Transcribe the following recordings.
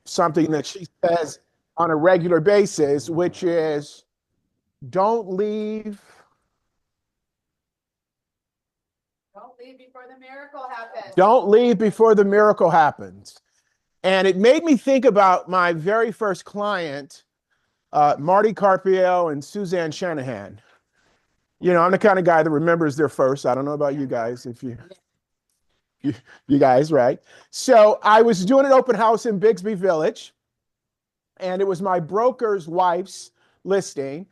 something that she says on a regular basis, which is don't leave. Don't leave before the miracle happens. Don't leave before the miracle happens. And it made me think about my very first client, Marty Carpio and Suzanne Shanahan. You know, I'm the kind of guy that remembers their first. I don't know about you guys, if you guys, right? So I was doing an open house in Bixby Village, and it was my broker's wife's listing.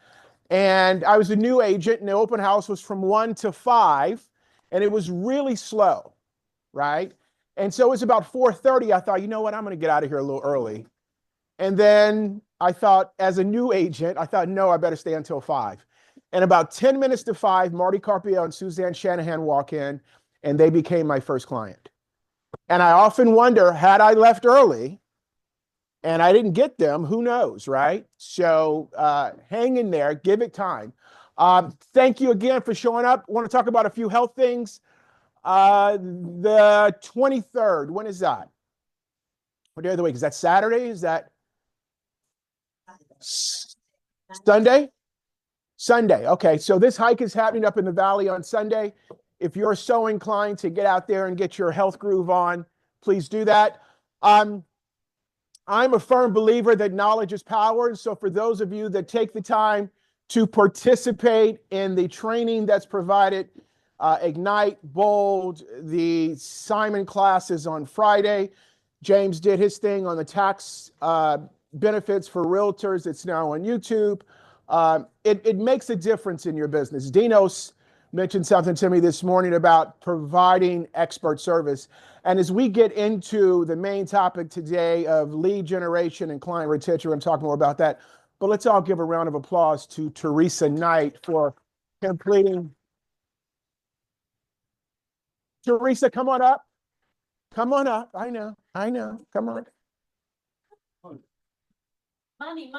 And I was a new agent, and the open house was from 1 to 5, and it was really slow, right? And so it was about 4:30. I thought, you know what, I'm going to get out of here a little early. And then I thought, as a new agent, I thought, no, I better stay until 5. And about 10 minutes to 5, Marty Carpio and Suzanne Shanahan walk in, and they became my first client. And I often wonder, had I left early and I didn't get them, who knows, right? So hang in there, give it time. Thank you again for showing up. I want to talk about a few health things. The 23rd, when is that? What day of the week? Is that Saturday? Is that Sunday? Sunday. Okay, so this hike is happening up in the valley on Sunday. If you're so inclined to get out there and get your health groove on, please do that. I'm a firm believer that knowledge is power. And so for those of you that take the time to participate in the training that's provided, Ignite, Bold, the Simon classes on Friday. James did his thing on the tax benefits for realtors. It's now on YouTube. It makes a difference in your business. Dinos mentioned something to me this morning about providing expert service. And as we get into the main topic today of lead generation and client retention, we're going to talk more about that. But let's all give a round of applause to Teresa Knight for completing. Teresa, come on up. Come on up. I know. Come on. Money.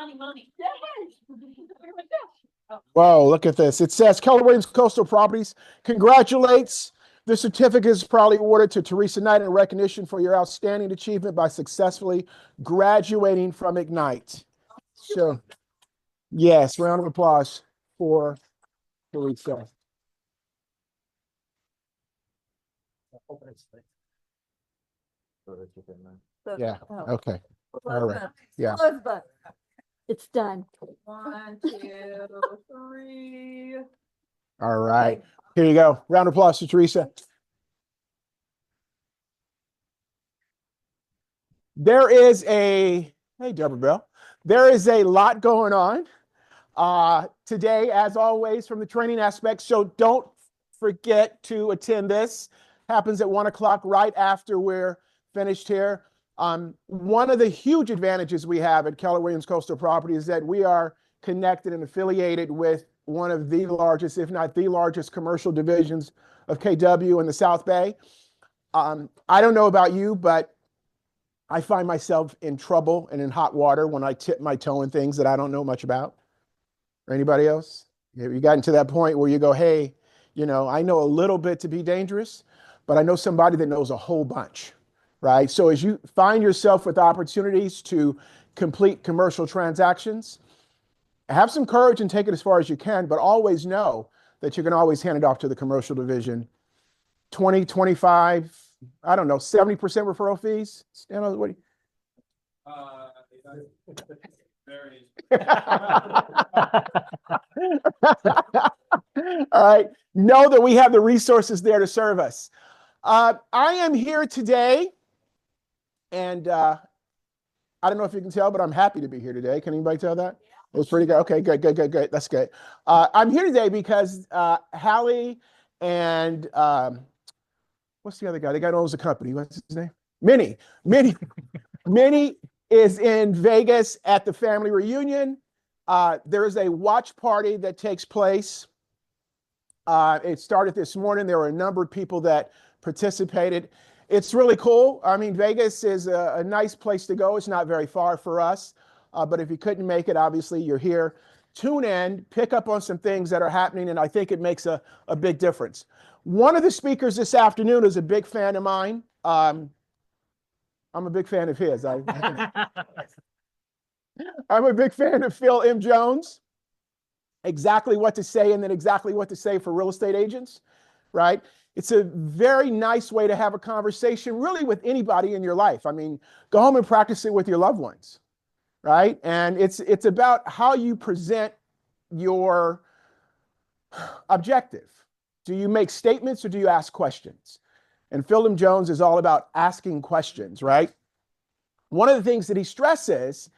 Whoa, look at this. It says Keller Williams Coastal Properties congratulates. The certificate is proudly awarded to Teresa Knight in recognition for your outstanding achievement by successfully graduating from Ignite. So, yes, round of applause for Teresa. Yeah, okay. All right. Yeah. It's done. 1, 2, 3. All right. Here you go. Round of applause to Teresa. There is hey, Deborah Bell. There is a lot going on today, as always, from the training aspect. So don't forget to attend this. Happens at 1 o'clock right after we're finished here. One of the huge advantages we have at Keller Williams Coastal Property is that we are connected and affiliated with one of the largest, if not the largest, commercial divisions of KW in the South Bay. I don't know about you, but I find myself in trouble and in hot water when I tip my toe in things that I don't know much about. Or anybody else? You gotten to that point where you go, hey, you know, I know a little bit to be dangerous, but I know somebody that knows a whole bunch, right? So as you find yourself with opportunities to complete commercial transactions, have some courage and take it as far as you can, but always know that you can always hand it off to the commercial division. 20, 25, I don't know, 70% referral fees? Stano, what do you... All right. Know that we have the resources there to serve us. I am here today, and I don't know if you can tell, but I'm happy to be here today. Can anybody tell that? It was pretty good. Okay, good. That's good. I'm here today because Hallie and what's the other guy? The guy who owns the company. What's his name? Minnie is in Vegas at the family reunion. There is a watch party that takes place. It started this morning. There were a number of people that participated. It's really cool. I mean, Vegas is a nice place to go. It's not very far for us. But if you couldn't make it, obviously you're here. Tune in, pick up on some things that are happening, and I think it makes a big difference. One of the speakers this afternoon is a big fan of mine. I'm a big fan of his. I'm a big fan of Phil M. Jones. Exactly what to say and then exactly what to say for real estate agents, right? It's a very nice way to have a conversation really with anybody in your life. I mean, go home and practice it with your loved ones, right? And it's about how you present your objective. Do you make statements or do you ask questions? And Phil M. Jones is all about asking questions, right? One of the things that he stresses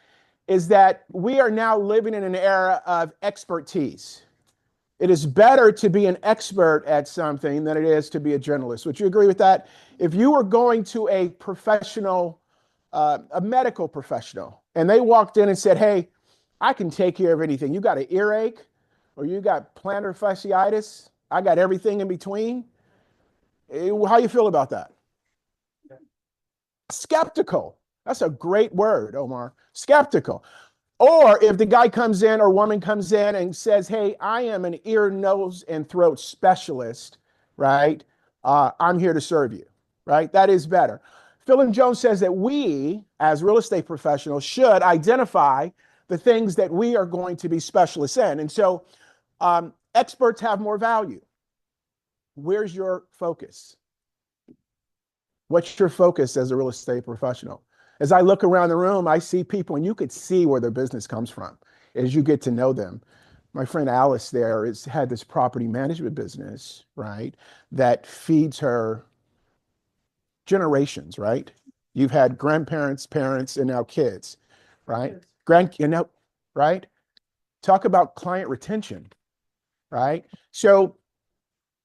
is that we are now living in an era of expertise. It is better to be an expert at something than it is to be a generalist. Would you agree with that? If you were going to a professional, a medical professional, and they walked in and said, hey, I can take care of anything. You got an earache or you got plantar fasciitis. I got everything in between. How you feel about that? Skeptical. That's a great word, Omar. Skeptical. Or if the guy comes in or woman comes in and says, hey, I am an ear, nose, and throat specialist, right? I'm here to serve you, right? That is better. Phil M. Jones says that we, as real estate professionals, should identify the things that we are going to be specialists in. And so experts have more value. Where's your focus? What's your focus as a real estate professional? As I look around the room, I see people, and you could see where their business comes from as you get to know them. My friend Alice there has had this property management business, right, that feeds her generations, right? You've had grandparents, parents, and now kids, right? Right? Talk about client retention, right? So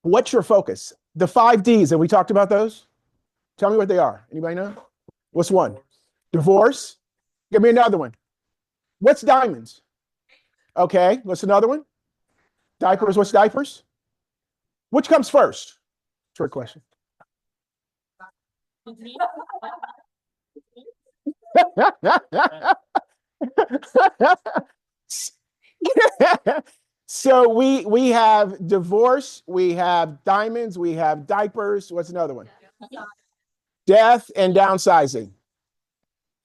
what's your focus? The 5 Ds, and we talked about those? Tell me what they are. Anybody know? What's one? Divorce. Give me another one. What's diamonds? Okay. What's another one? Diapers. What's diapers? Which comes first? Short question. So we have divorce, we have diamonds, we have diapers. What's another one? Death and downsizing.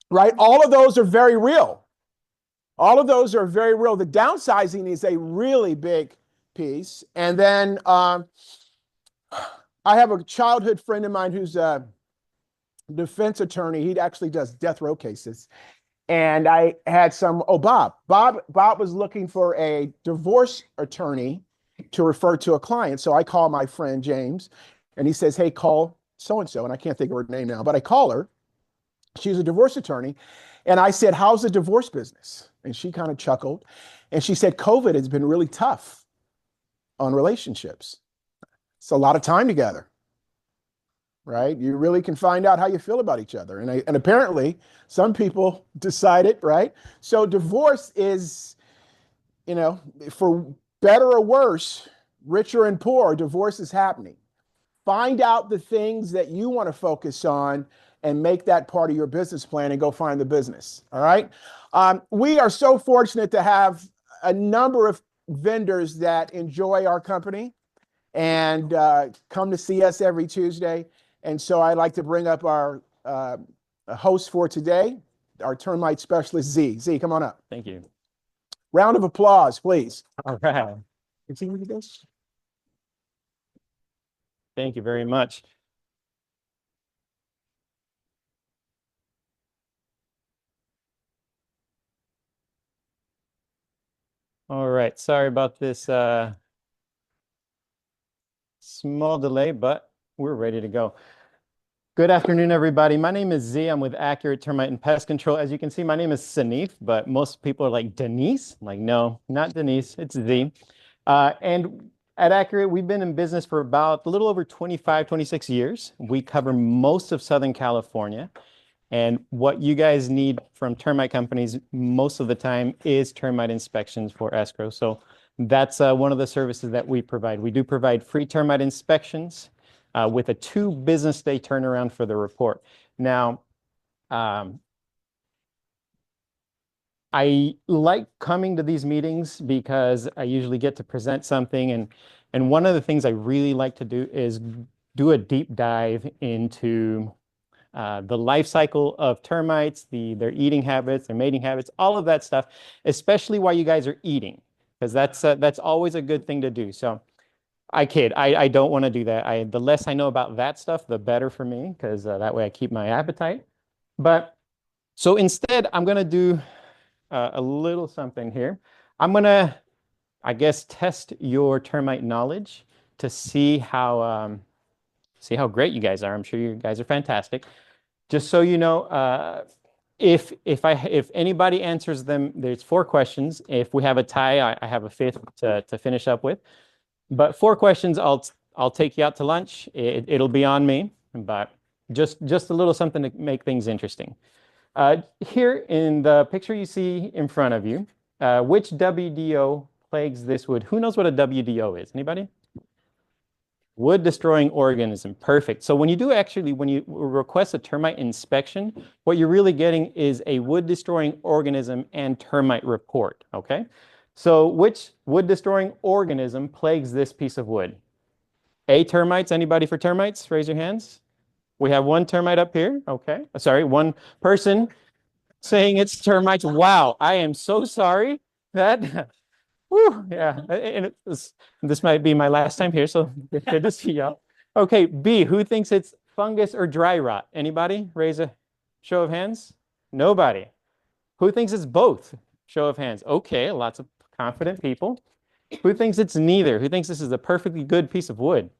Right? All of those are very real. All of those are very real. The downsizing is a really big piece. And then I have a childhood friend of mine who's a defense attorney. He actually does death row cases. And I had Bob was looking for a divorce attorney to refer to a client. So I call my friend James and he says, hey, call so-and-so. And I can't think of her name now, but I call her. She's a divorce attorney. And I said, how's the divorce business? And she kind of chuckled. And she said, COVID has been really tough on relationships. It's a lot of time together, right? You really can find out how you feel about each other. And apparently some people decided, right? So divorce is, for better or worse, richer and poor, divorce is happening. Find out the things that you want to focus on and make that part of your business plan and go find the business. All right. We are so fortunate to have a number of vendors that enjoy our company and come to see us every Tuesday. And so I'd like to bring up our host for today, our termite specialist, Z. Z, come on up. Thank you. Round of applause, please. All right. Continue with this. Thank you very much. All right. Sorry about this small delay, but we're ready to go. Good afternoon, everybody. My name is Z. I'm with Accurate Termite and Pest Control. As you can see, my name is Sanif, but most people are like, Denise? I'm like, no, not Denise. It's Z. And at Accurate, we've been in business for about a little over 25, 26 years. We cover most of Southern California. And what you guys need from termite companies most of the time is termite inspections for escrow. So that's one of the services that we provide. We do provide free termite inspections with a 2 business day turnaround for the report. Now, I like coming to these meetings because I usually get to present something. And one of the things I really like to do is do a deep dive into the life cycle of termites, their eating habits, their mating habits, all of that stuff, especially while you guys are eating, because that's always a good thing to do. So I kid, I don't want to do that. The less I know about that stuff, the better for me, because that way I keep my appetite. But so instead, I'm going to do a little something here. I'm going to, I guess, test your termite knowledge to see how great you guys are. I'm sure you guys are fantastic. Just so you know, if anybody answers them, there's 4 questions. If we have a tie, I have a 5th to finish up with. But 4 questions, I'll take you out to lunch. It'll be on me, but just a little something to make things interesting. Here in the picture you see in front of you, which WDO plagues this wood? Who knows what a WDO is? Anybody? Wood destroying organism. Perfect. So when you request a termite inspection, what you're really getting is a wood destroying organism and termite report. Okay. So which wood destroying organism plagues this piece of wood? A, termites. Anybody for termites? Raise your hands. We have 1 termite up here. Okay. Sorry, 1 person saying it's termites. Wow. I am so sorry. That, whew, yeah. And this might be my last time here, so good to see y'all. Okay, B, who thinks it's fungus or dry rot? Anybody? Raise a show of hands. Nobody. Who thinks it's both? Show of hands. Okay, lots of confident people. Who thinks it's neither? Who thinks this is a perfectly good piece of wood?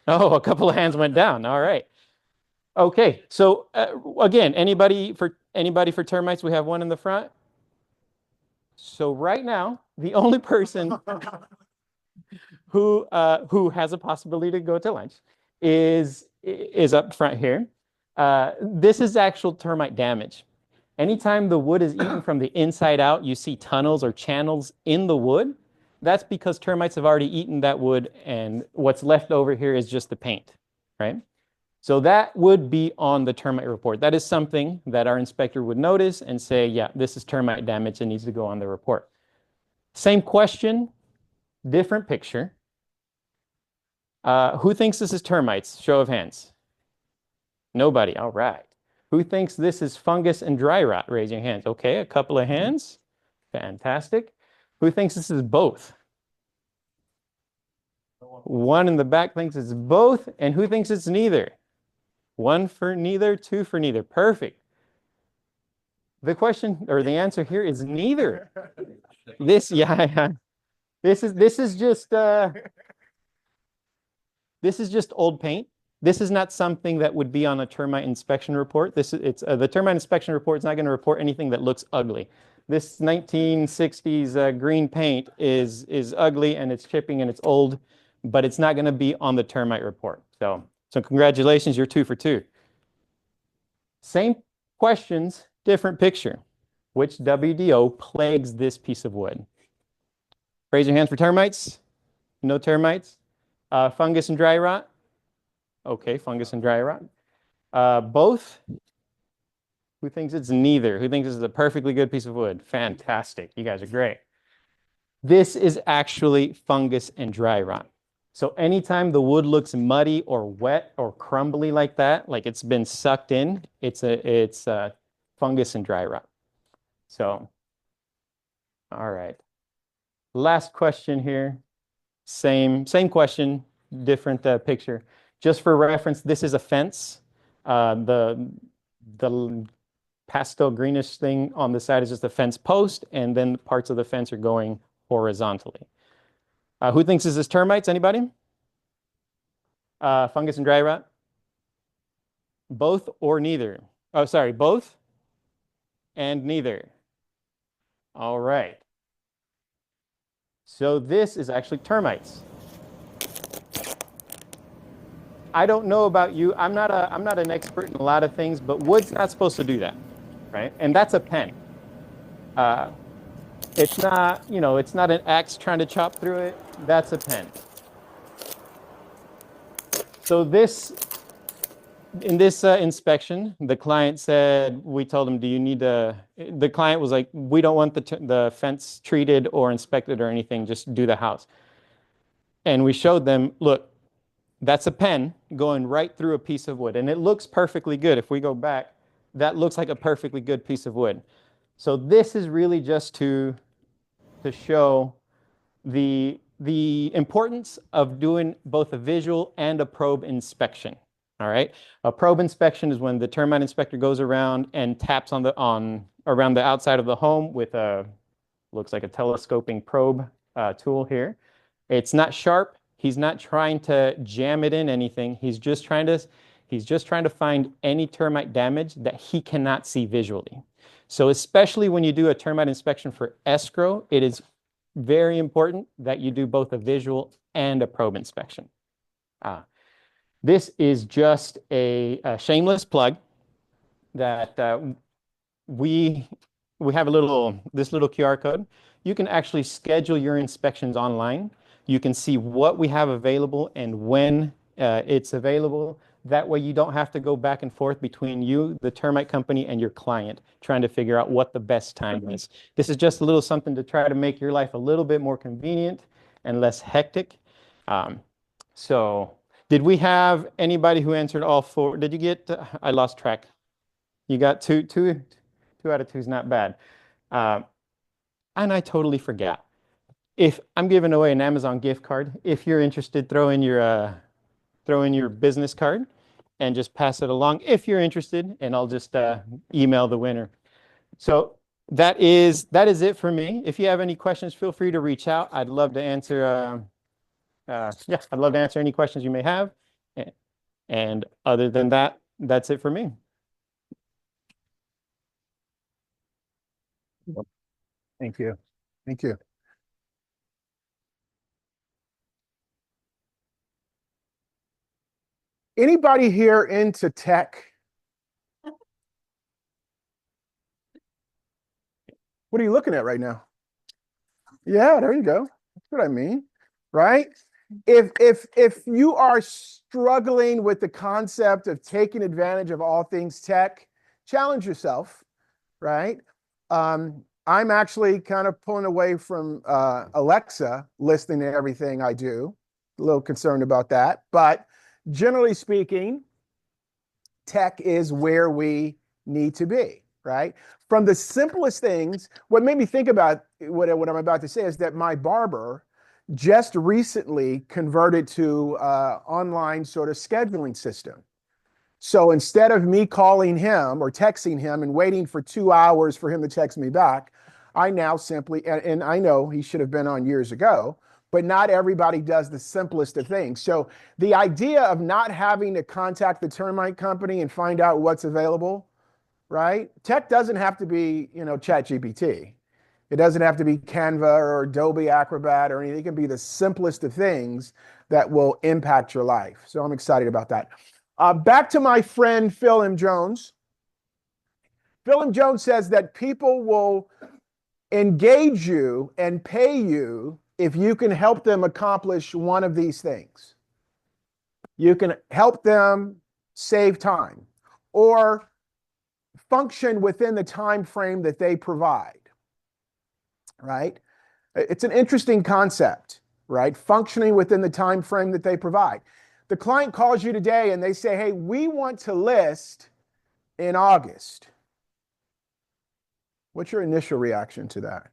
Oh, a couple of hands went down. All right. Okay, so again, anybody for termites? We have 1 in the front. So right now, the only person who has a possibility to go to lunch is up front here. This is actual termite damage. Anytime the wood is eaten from the inside out, you see tunnels or channels in the wood. That's because termites have already eaten that wood, and what's left over here is just the paint, right? So that would be on the termite report. That is something that our inspector would notice and say, yeah, this is termite damage and needs to go on the report. Same question, different picture. Who thinks this is termites? Show of hands. Nobody. All right. Who thinks this is fungus and dry rot? Raise your hands. Okay, a couple of hands. Fantastic. Who thinks this is both? 1 in the back thinks it's both. And who thinks it's neither? 1 for neither, 2 for neither. Perfect. The question or the answer here is neither. This is just old paint. This is not something that would be on a termite inspection report. The termite inspection report is not going to report anything that looks ugly. This 1960s green paint is ugly and it's chipping and it's old, but it's not going to be on the termite report. So congratulations, you're 2 for 2. Same questions, different picture. Which WDO plagues this piece of wood? Raise your hands for termites. No termites. Fungus and dry rot. Okay, fungus and dry rot. Both. Who thinks it's neither? Who thinks this is a perfectly good piece of wood? Fantastic. You guys are great. This is actually fungus and dry rot. So anytime the wood looks muddy or wet or crumbly like that, like it's been sucked in, it's fungus and dry rot. So, all right. Last question here. Same question, different picture. Just for reference, this is a fence. The pastel greenish thing on the side is just a fence post, and then parts of the fence are going horizontally. Who thinks this is termites? Anybody? Fungus and dry rot? Both or neither? Oh, sorry, both and neither. All right. So this is actually termites. I don't know about you. I'm not an expert in a lot of things, but wood's not supposed to do that, right? And that's a pen. It's not, it's not an axe trying to chop through it. That's a pen. So in this inspection, the client said, we told him, the client was like, we don't want the fence treated or inspected or anything, just do the house. And we showed them, look, That's a pen going right through a piece of wood, and it looks perfectly good. If we go back, that looks like a perfectly good piece of wood. So this is really just to show the importance of doing both a visual and a probe inspection. All right. A probe inspection is when the termite inspector goes around and taps around the outside of the home with looks like a telescoping probe tool here. It's not sharp. He's not trying to jam it in anything. He's just trying to find any termite damage that he cannot see visually. So especially when you do a termite inspection for escrow, it is very important that you do both a visual and a probe inspection. This is just a shameless plug that we have this little QR code. You can actually schedule your inspections online. You can see what we have available and when it's available. That way you don't have to go back and forth between you, the termite company, and your client trying to figure out what the best time is. This is just a little something to try to make your life a little bit more convenient and less hectic. So did we have anybody who answered all four? Did you get, I lost track. You got two out of two is not bad. And I totally forgot. If I'm giving away an Amazon gift card, if you're interested, throw in your business card and just pass it along if you're interested, and I'll just email the winner. So that is it for me. If you have any questions, feel free to reach out. I'd love to answer. I'd love to answer any questions you may have. And other than that, that's it for me. Thank you. Thank you. Anybody here into tech? What are you looking at right now? Yeah, there you go. That's what I mean, right? If you are struggling with the concept of taking advantage of all things tech, challenge yourself, right? I'm actually kind of pulling away from Alexa, listening to everything I do. A little concerned about that, but generally speaking, tech is where we need to be, right? From the simplest things, what made me think about what I'm about to say is that my barber just recently converted to online sort of scheduling system. So instead of me calling him or texting him and waiting for 2 hours for him to text me back, I now simply, and I know he should have been on years ago, but not everybody does the simplest of things. So the idea of not having to contact the termite company and find out what's available, right? Tech doesn't have to be, ChatGPT. It doesn't have to be Canva or Adobe Acrobat or anything. It can be the simplest of things that will impact your life. So I'm excited about that. Back to my friend, Phil M. Jones. Phil M. Jones says that people will engage you and pay you if you can help them accomplish one of these things. You can help them save time or function within the time frame that they provide, right? It's an interesting concept, right? Functioning within the time frame that they provide. The client calls you today and they say, hey, we want to list in August. What's your initial reaction to that?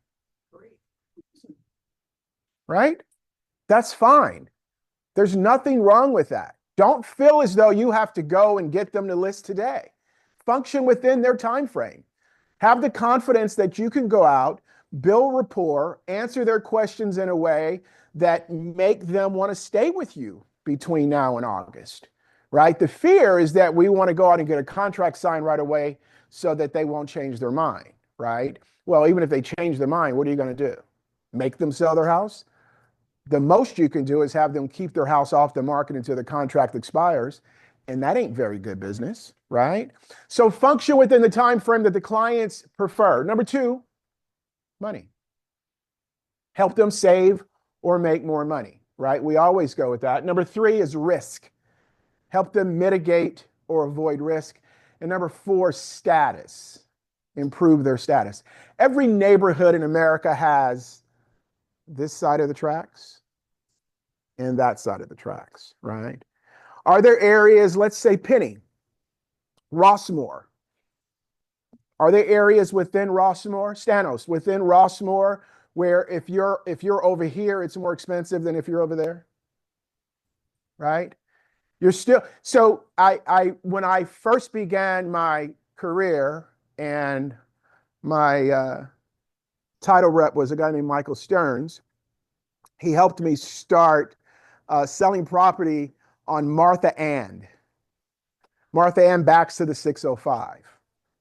Right? That's fine. There's nothing wrong with that. Don't feel as though you have to go and get them to list today. Function within their time frame. Have the confidence that you can go out, build rapport, answer their questions in a way that make them want to stay with you between now and August, right? The fear is that we want to go out and get a contract signed right away so that they won't change their mind, right? Well, even if they change their mind, what are you going to do? Make them sell their house? The most you can do is have them keep their house off the market until the contract expires. And that ain't very good business, right? So function within the time frame that the clients prefer. Number two, money. Help them save or make more money, right? We always go with that. Number three is risk. Help them mitigate or avoid risk. And number four, status. Improve their status. Every neighborhood in America has this side of the tracks and that side of the tracks, right? Are there areas, let's say Penny, Rossmore? Are there areas within Rossmore, Stanos, within Rossmore, where if you're over here, it's more expensive than if you're over there? Right? You're still, so when I first began my career, and my title rep was a guy named Michael Stearns, he helped me start selling property on Martha Ann. Martha Ann backs to the 605,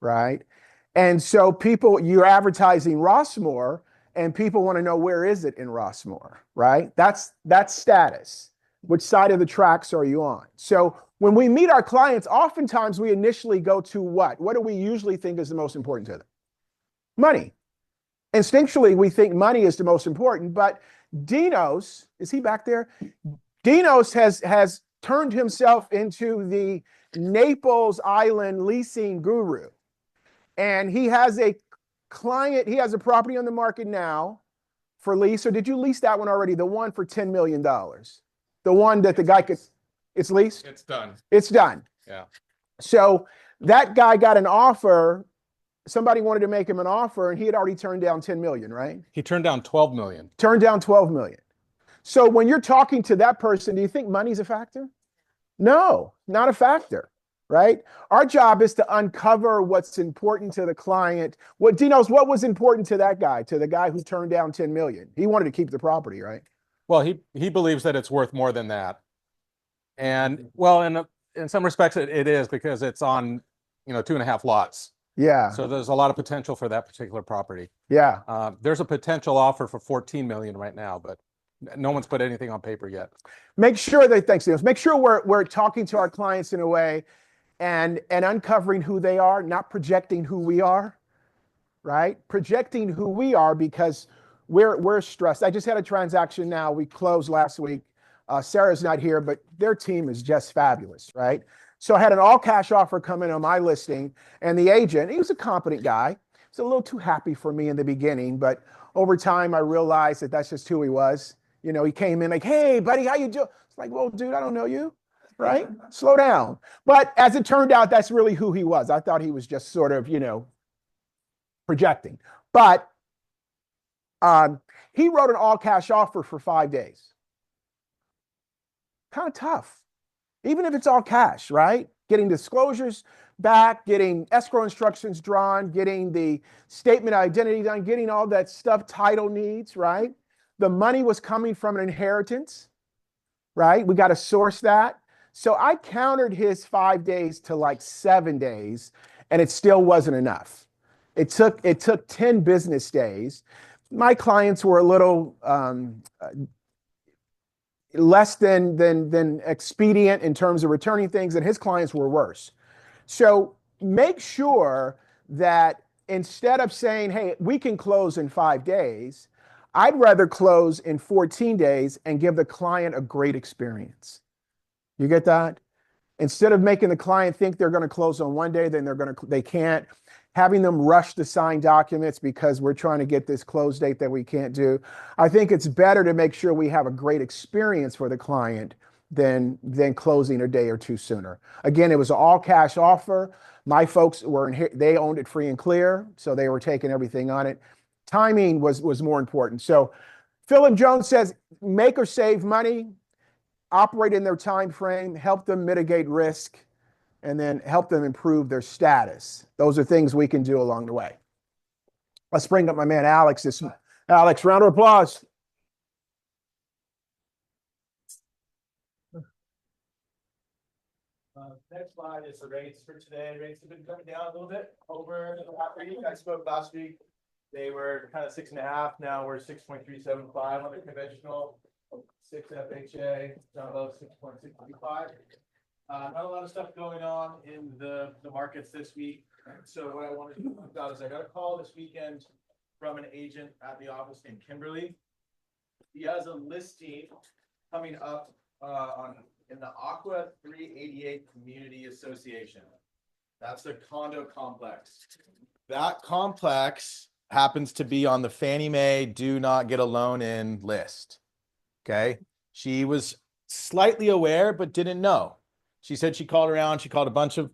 right? And so people, you're advertising Rossmore, and people want to know, where is it in Rossmore, right? That's status. Which side of the tracks are you on? So when we meet our clients, oftentimes we initially go to what? What do we usually think is the most important to them? Money. Instinctually, we think money is the most important, but Dinos, is he back there? Dinos has turned himself into the Naples Island leasing guru. And he has a client, he has a property on the market now for lease. Or did you lease that one already? The one for $10 million. The one that the guy could, it's leased? It's done. It's done. Yeah. So that guy got an offer. Somebody wanted to make him an offer, and he had already turned down 10 million, right? He turned down 12 million. Turned down 12 million. So when you're talking to that person, do you think money's a factor? No, not a factor, right? Our job is to uncover what's important to the client. What Dinos, what was important to that guy, to the guy who turned down 10 million? He wanted to keep the property, right? Well, he believes that it's worth more than that. And well, in some respects it is, because it's on, 2.5 lots. Yeah. So there's a lot of potential for that particular property. Yeah. There's a potential offer for 14 million right now, but no one's put anything on paper yet. Make sure that, thanks, Dinos. Make sure we're talking to our clients in a way and uncovering who they are, not projecting who we are, right? Projecting who we are, because we're stressed. I just had a transaction now. We closed last week. Sarah's not here, but their team is just fabulous, right? So I had an all cash offer come in on my listing, and the agent, he was a competent guy. He was a little too happy for me in the beginning, but over time I realized that that's just who he was. He came in like, "Hey buddy, how you doing?" It's like, "Well, dude, I don't know you," right? Slow down. But as it turned out, that's really who he was. I thought he was just sort of, projecting. But he wrote an all cash offer for 5 days. Kind of tough, even if it's all cash, right? Getting disclosures back, getting escrow instructions drawn, getting the statement of identity done, getting all that stuff title needs, right? The money was coming from an inheritance, right? We got to source that. So I countered his 5 days to like 7 days, and it still wasn't enough. It took 10 business days. My clients were a little less than expedient in terms of returning things, and his clients were worse. So make sure that instead of saying, "Hey, we can close in 5 days," I'd rather close in 14 days and give the client a great experience. You get that? Instead of making the client think they're going to close on one day, then they can't. Having them rush to sign documents because we're trying to get this close date that we can't do. I think it's better to make sure we have a great experience for the client than closing a day or two sooner. Again, it was an all cash offer. My folks they owned it free and clear, so they were taking everything on it. Timing was more important. So Philip Jones says, make or save money, operate in their time frame, help them mitigate risk, and then help them improve their status. Those are things we can do along the way. Let's bring up my man Alex. Alex, round of applause. Next slide is the rates for today. Rates have been coming down a little bit over the last week. I spoke last week. They were kind of 6.5. Now we're 6.375 on the conventional. 6 FHA, down below 6.625. Not a lot of stuff going on in the markets this week. So what I wanted to talk about is I got a call this weekend from an agent at the office in Kimberly. He has a listing coming up in the Aqua 388 Community Association. That's a condo complex. That complex happens to be on the Fannie Mae do not get a loan in list. Okay. She was slightly aware, but didn't know. She said she called around. She called a bunch of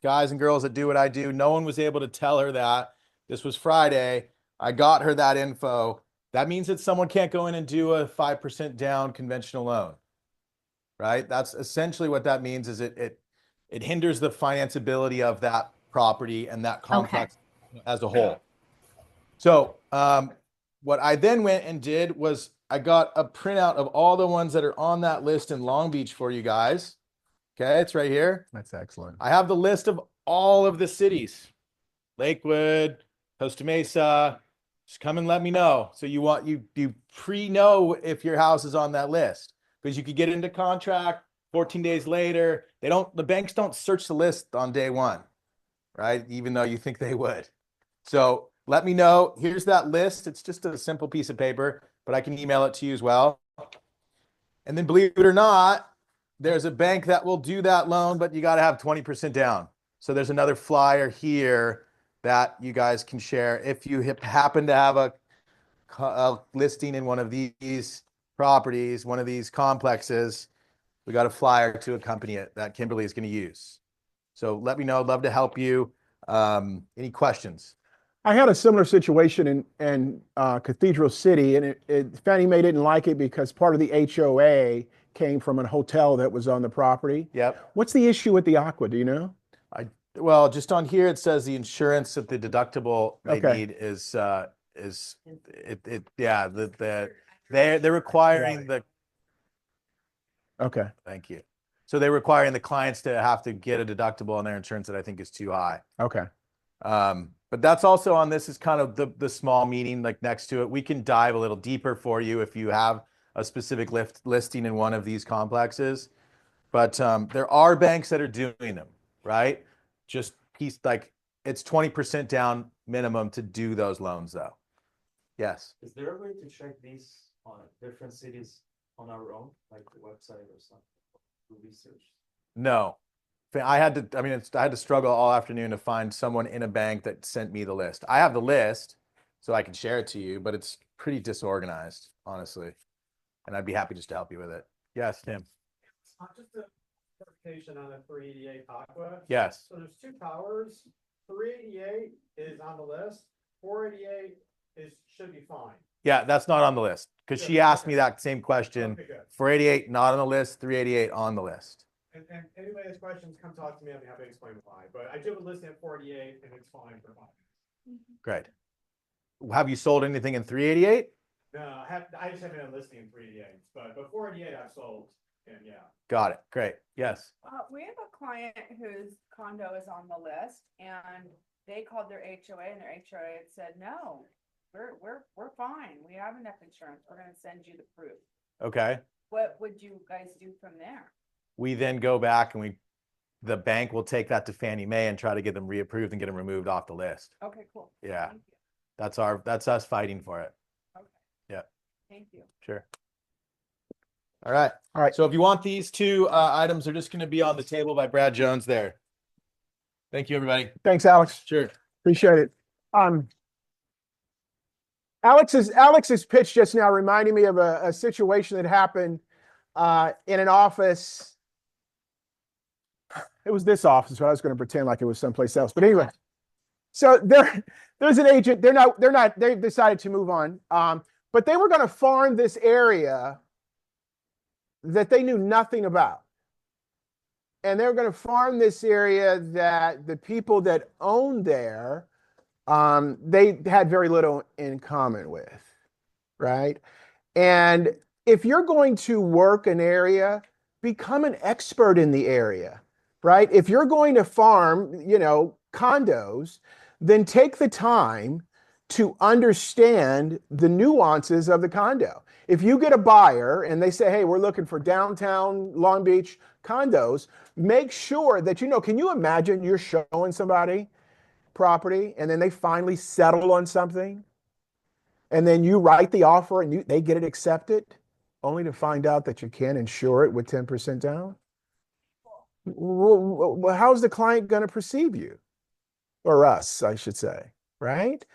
guys and girls that do what I do. No one was able to tell her that. This was Friday. I got her that info. That means that someone can't go in and do a 5% down conventional loan, right? That's essentially what that means. Is it hinders the financeability of that property and that complex as a whole. So what I then went and did was I got a printout of all the ones that are on that list in Long Beach for you guys. Okay, it's right here. That's excellent. I have the list of all of the cities. Lakewood, Costa Mesa. Just come and let me know. So you pre-know if your house is on that list, because you could get into contract 14 days later. The banks don't search the list on day one, right? Even though you think they would. So let me know. Here's that list. It's just a simple piece of paper, but I can email it to you as well. And then believe it or not, there's a bank that will do that loan, but you got to have 20% down. So there's another flyer here that you guys can share. If you happen to have a listing in one of these properties, one of these complexes, we got a flyer to accompany it that Kimberly is going to use. So let me know. I'd love to help you. Any questions? I had a similar situation in Cathedral City, and Fannie Mae didn't like it because part of the HOA came from a hotel that was on the property. Yep. What's the issue with the Aqua? Do you know? Well, just on here, it says the insurance that the deductible they Okay. need they're requiring the, Okay. thank you. So they're requiring the clients to have to get a deductible on their insurance that I think is too high. Okay. But that's also on this is kind of the small meeting like next to it. We can dive a little deeper for you if you have a specific listing in one of these complexes. But there are banks that are doing them, right? Just it's 20% down minimum to do those loans though. Yes. Is there a way to check these on different cities on our own, like the website or something, do research? No. I had to struggle all afternoon to find someone in a bank that sent me the list. I have the list, so I can share it to you, but it's pretty disorganized, honestly. And I'd be happy just to help you with it. Yes, Tim. Just a clarification on the 388 Aqua. Yes. So there's two towers. 388 is on the list. 488 should be fine. Yeah, that's not on the list because she asked me that same question. Okay, good. 488 not on the list, 388 on the list. And anybody has questions, come talk to me. I'll be happy to explain why. But I do have a listing at 488 and it's fine for mine. Great. Have you sold anything in 388? No, I just haven't been listing in 388, but 488 I've sold, and yeah. Got it. Great. Yes. We have a client whose condo is on the list and they called their HOA and their HOA had said, no, we're fine. We have enough insurance. We're going to send you the proof. Okay. What would you guys do from there? We then go back and the bank will take that to Fannie Mae and try to get them reapproved and get them removed off the list. Okay, cool. Yeah. Thank you. That's us fighting for it. Okay. Yeah. Thank you. Sure. All right. All right. So if you want these two items, they're just going to be on the table by Brad Jones there. Thank you, everybody. Thanks, Alex. Sure. Appreciate it. Alex's pitch just now reminded me of a situation that happened in an office. It was this office, but I was going to pretend like it was someplace else. But anyway, so there's an agent. They've decided to move on. But they were going to farm this area that they knew nothing about. And they were going to farm this area that the people that owned there, they had very little in common with, right? And if you're going to work an area, become an expert in the area, right? If you're going to farm, condos, then take the time to understand the nuances of the condo. If you get a buyer and they say, hey, we're looking for downtown Long Beach condos, make sure that can you imagine you're showing somebody property and then they finally settle on something and then you write the offer and they get it accepted only to find out that you can't insure it with 10% down? Well, how's the client going to perceive you? Or us, I should say, right?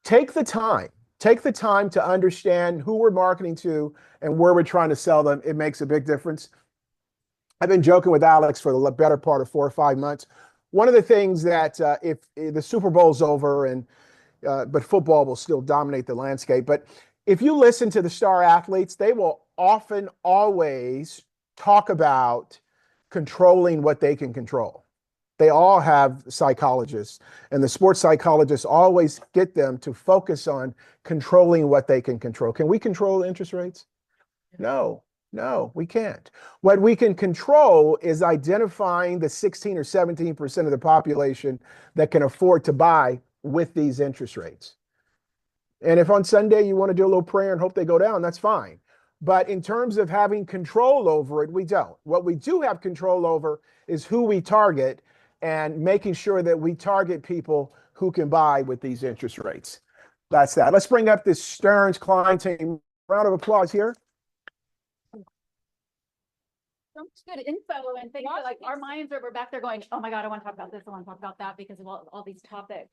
Take the time to understand who we're marketing to and where we're trying to sell them. It makes a big difference. I've been joking with Alex for the better part of 4 or 5 months. One of the things that if the Super Bowl's over and but football will still dominate the landscape. But if you listen to the star athletes, they will often always talk about controlling what they can control. They all have psychologists, and the sports psychologists always get them to focus on controlling what they can control. Can we control interest rates? No, no, we can't. What we can control is identifying the 16 or 17% of the population that can afford to buy with these interest rates. And if on Sunday you want to do a little prayer and hope they go down, that's fine. But in terms of having control over it, we don't. What we do have control over is who we target and making sure that we target people who can buy with these interest rates. That's that. Let's bring up this Stearns Klein team. Round of applause here. So much good info and things that, like, our minds we're back there going, oh my God, I want to talk about this, I want to talk about that because of all these topics.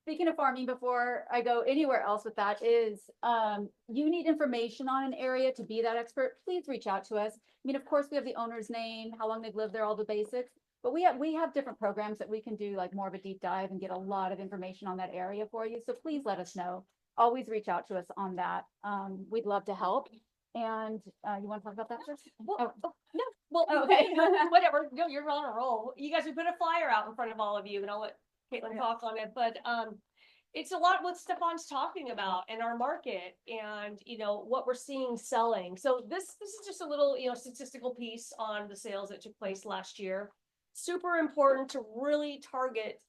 Speaking of farming, before I go anywhere else with that is, you need information on an area to be that expert, please reach out to us. I mean, of course, we have the owner's name, how long they've lived there, all the basics, but we have different programs that we can do like more of a deep dive and get a lot of information on that area for you. So please let us know. Always reach out to us on that. We'd love to help. And you want to talk about that first? Well, Oh. no, well, Okay. whatever. No, you're on a roll. You guys, we put a flyer out in front of all of you, and I'll let Caitlin talk on it. But it's a lot what Stefan's talking about in our market, and what we're seeing selling. So this is just a little statistical piece on the sales that took place last year. Super important to really target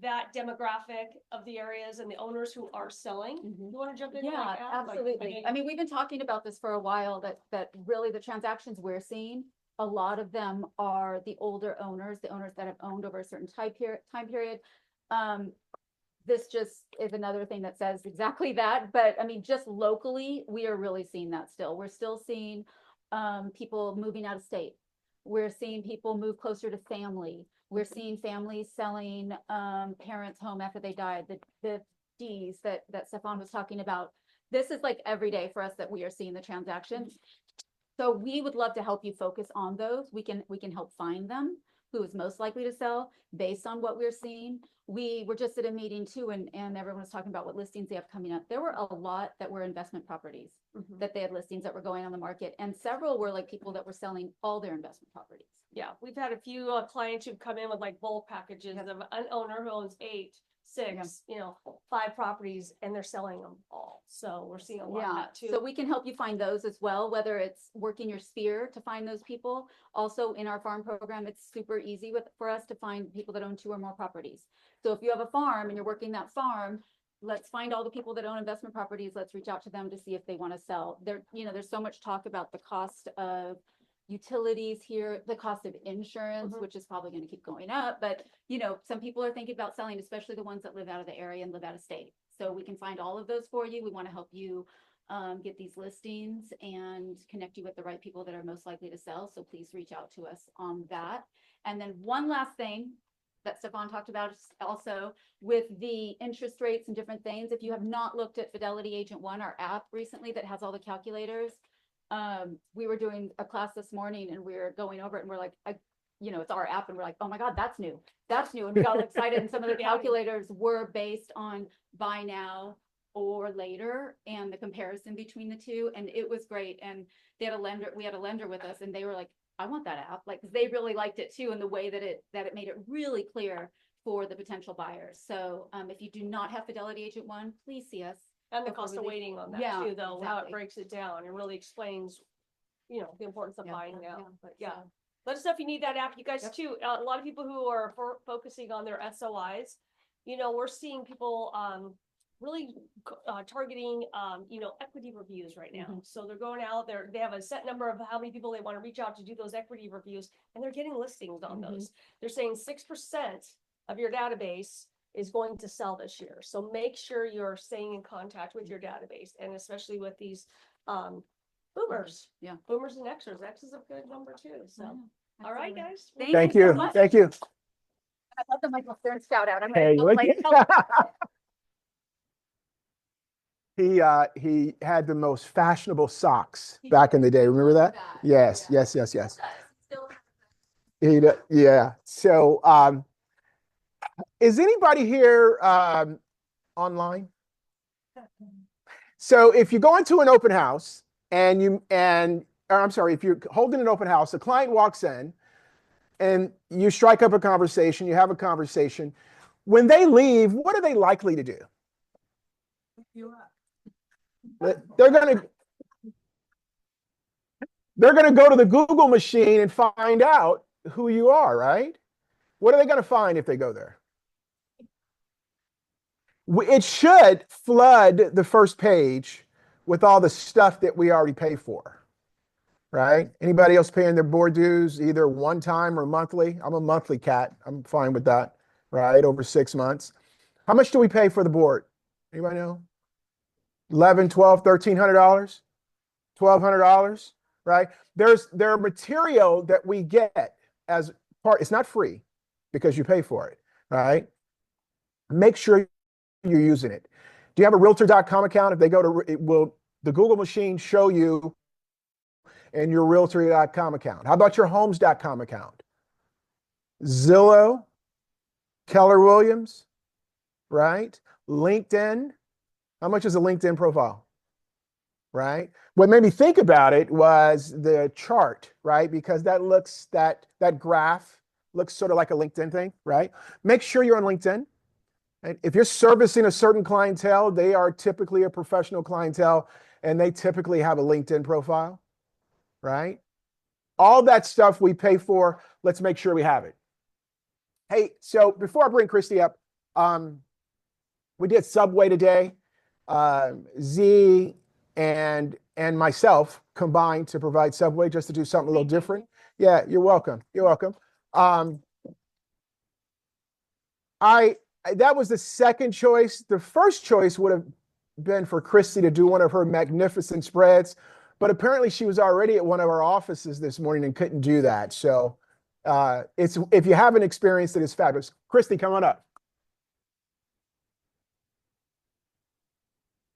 that demographic of the areas and the owners who are selling. Mhm. You want to jump in? Yeah, like that? Like, absolutely. I mean, we've been talking about this for a while, that really the transactions we're seeing, a lot of them are the older owners, the owners that have owned over a certain time period. This just is another thing that says exactly that. But I mean, just locally, we are really seeing that still. We're still seeing people moving out of state. We're seeing people move closer to family. We're seeing families selling parents' home after they died, the Ds that Stefan was talking about. This is like every day for us that we are seeing the transactions. So we would love to help you focus on those. We can help find them, who is most likely to sell based on what we're seeing. We were just at a meeting too, and everyone was talking about what listings they have coming up. There were a lot that were investment properties that they had listings that were going on the market, and several were like people that were selling all their investment properties. Yeah, we've had a few clients who've come in with like bulk packages of an owner who owns 6, 5 properties, and they're selling them all. So we're seeing a lot of that too. So we can help you find those as well, whether it's working your sphere to find those people. Also in our farm program, it's super easy for us to find people that own 2 or more properties. So if you have a farm and you're working that farm, let's find all the people that own investment properties. Let's reach out to them to see if they want to sell. There's so much talk about the cost of utilities here, the cost of insurance, which is probably going to keep going up. But, some people are thinking about selling, especially the ones that live out of the area and live out of state. So we can find all of those for you. We want to help you get these listings and connect you with the right people that are most likely to sell. So please reach out to us on that. And then one last thing that Stefan talked about is also with the interest rates and different things. If you have not looked at Fidelity Agent One, our app recently that has all the calculators, we were doing a class this morning and we were going over it and we're like, it's our app and we're like, oh my God, that's new. And we got all excited. And some of the calculators were based on buy now or later and the comparison between the two. And it was great. And we had a lender with us and they were like, I want that app. Like, they really liked it too. And the way that it made it really clear for the potential buyers. So if you do not have Fidelity Agent One, please see us. And the cost of waiting on that too, though, how it breaks it down and really explains, the importance of buying now. But let us know if you need that app. You guys too, a lot of people who are focusing on their SOIs, we're seeing people really targeting, equity reviews right now. So they're going out there, they have a set number of how many people they want to reach out to do those equity reviews, and they're getting listings on those. They're saying 6% of your database is going to sell this year. So make sure you're staying in contact with your database, and especially with these boomers. Yeah. Boomers and Xers. X is a good number too. So all right, guys. Thank you. so much. Thank you. I love the Michael Stern shout out. I'm Hey, gonna look play it. He had the most fashionable socks back in the day. Remember that? Yes, yes, yes, yes. Yeah. So, is anybody here online? So if you go into an open house or I'm sorry, if you're holding an open house, a client walks in and you strike up a conversation, you have a conversation. When they leave, what are they likely to do? They're gonna go to the Google machine and find out who you are, right? What are they going to find if they go there? It should flood the first page with all the stuff that we already pay for, right? Anybody else paying their board dues either one time or monthly? I'm a monthly cat. I'm fine with that, right? Over 6 months. How much do we pay for the board? Anybody know? $1,100, $1,200, $1,300, $1,200, right? There are material that we get as part. It's not free because you pay for it, right? Make sure you're using it. Do you have a realtor.com account? If they go to the Google machine show you in your realtor.com account? How about your homes.com account? Zillow, Keller Williams, right? LinkedIn. How much is a LinkedIn profile? Right? What made me think about it was the chart, right? Because that graph looks sort of like a LinkedIn thing, right? Make sure you're on LinkedIn. And if you're servicing a certain clientele, they are typically a professional clientele and they typically have a LinkedIn profile, right? All that stuff we pay for, let's make sure we have it. Hey, so before I bring Christy up, we did Subway today. Z and myself combined to provide Subway just to do something a little different. Yeah, you're welcome. You're welcome. That was the second choice. The first choice would have been for Christy to do one of her magnificent spreads, but apparently she was already at one of our offices this morning and couldn't do that. So if you haven't experienced it, it's fabulous. Christy, come on up.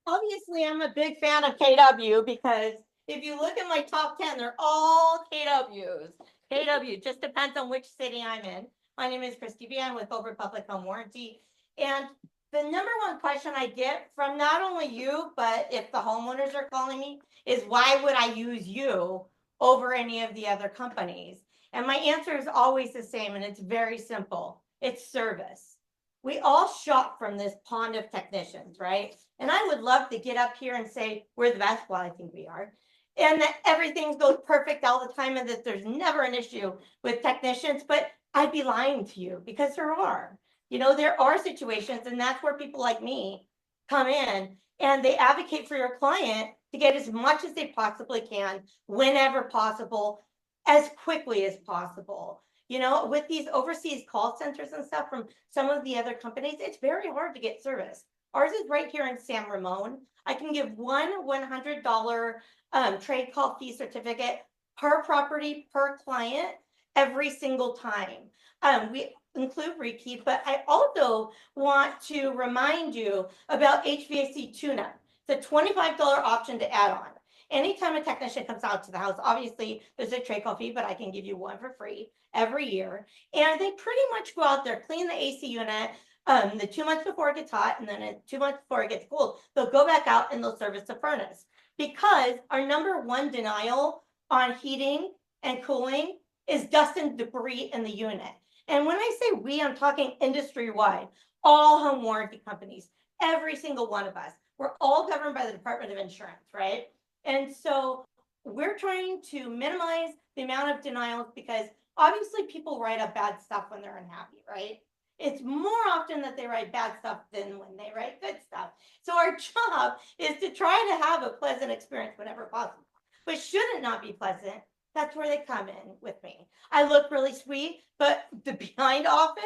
Obviously, I'm a big fan of KW because if you look at my top 10, they're all KWs. KW just depends on which city I'm in. My name is Christy B. I'm with Over Public Home Warranty. And the number one question I get from not only you, but if the homeowners are calling me, is why would I use you over any of the other companies? And my answer is always the same, and it's very simple. It's service. We all shop from this pond of technicians, right? And I would love to get up here and say, we're the best. Well, I think we are. And that everything goes perfect all the time and that there's never an issue with technicians, but I'd be lying to you because there are. You know, there are situations, and that's where people like me come in and they advocate for your client to get as much as they possibly can, whenever possible, as quickly as possible. You know, with these overseas call centers and stuff from some of the other companies, it's very hard to get service. Ours is right here in San Ramon. I can give one $100 trade call fee certificate per property, per client, every single time. We include rekeep, but I also want to remind you about HVAC tune-up. It's a $25 option to add on. Anytime a technician comes out to the house, obviously there's a trade call fee, but I can give you one for free every year. And they pretty much go out there, clean the AC unit, the 2 months before it gets hot, and then 2 months before it gets cold, they'll go back out and they'll service the furnace. Because our number one denial on heating and cooling is dust and debris in the unit. And when I say we, I'm talking industry-wide, all home warranty companies, every single one of us. We're all governed by the Department of Insurance, right? And so we're trying to minimize the amount of denials because obviously people write up bad stuff when they're unhappy, right? It's more often that they write bad stuff than when they write good stuff. So our job is to try to have a pleasant experience whenever possible. But should it not be pleasant, that's where they come in with me. I look really sweet, but the behind office,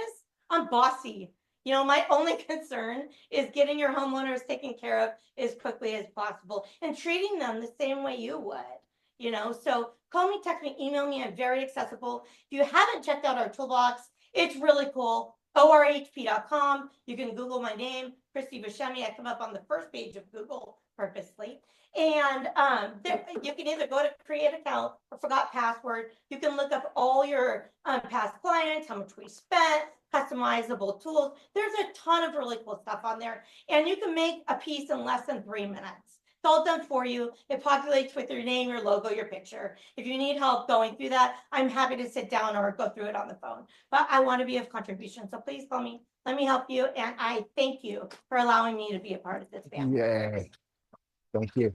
I'm bossy. You know, my only concern is getting your homeowners taken care of as quickly as possible and treating them the same way you would, you know. So call me, text me, email me. I'm very accessible. If you haven't checked out our toolbox, it's really cool. ORHP.com. You can Google my name, Christy Buscemi. I come up on the first page of Google purposely. And there, you can either go to create account or forgot password. You can look up all your past clients, how much we spent, customizable tools. There's a ton of really cool stuff on there. And you can make a piece in less than 3 minutes. It's all done for you. It populates with your name, your logo, your picture. If you need help going through that, I'm happy to sit down or go through it on the phone. But I want to be of contribution. So please call me. Let me help you. And I thank you for allowing me to be a part of this family. Yay. Thank you.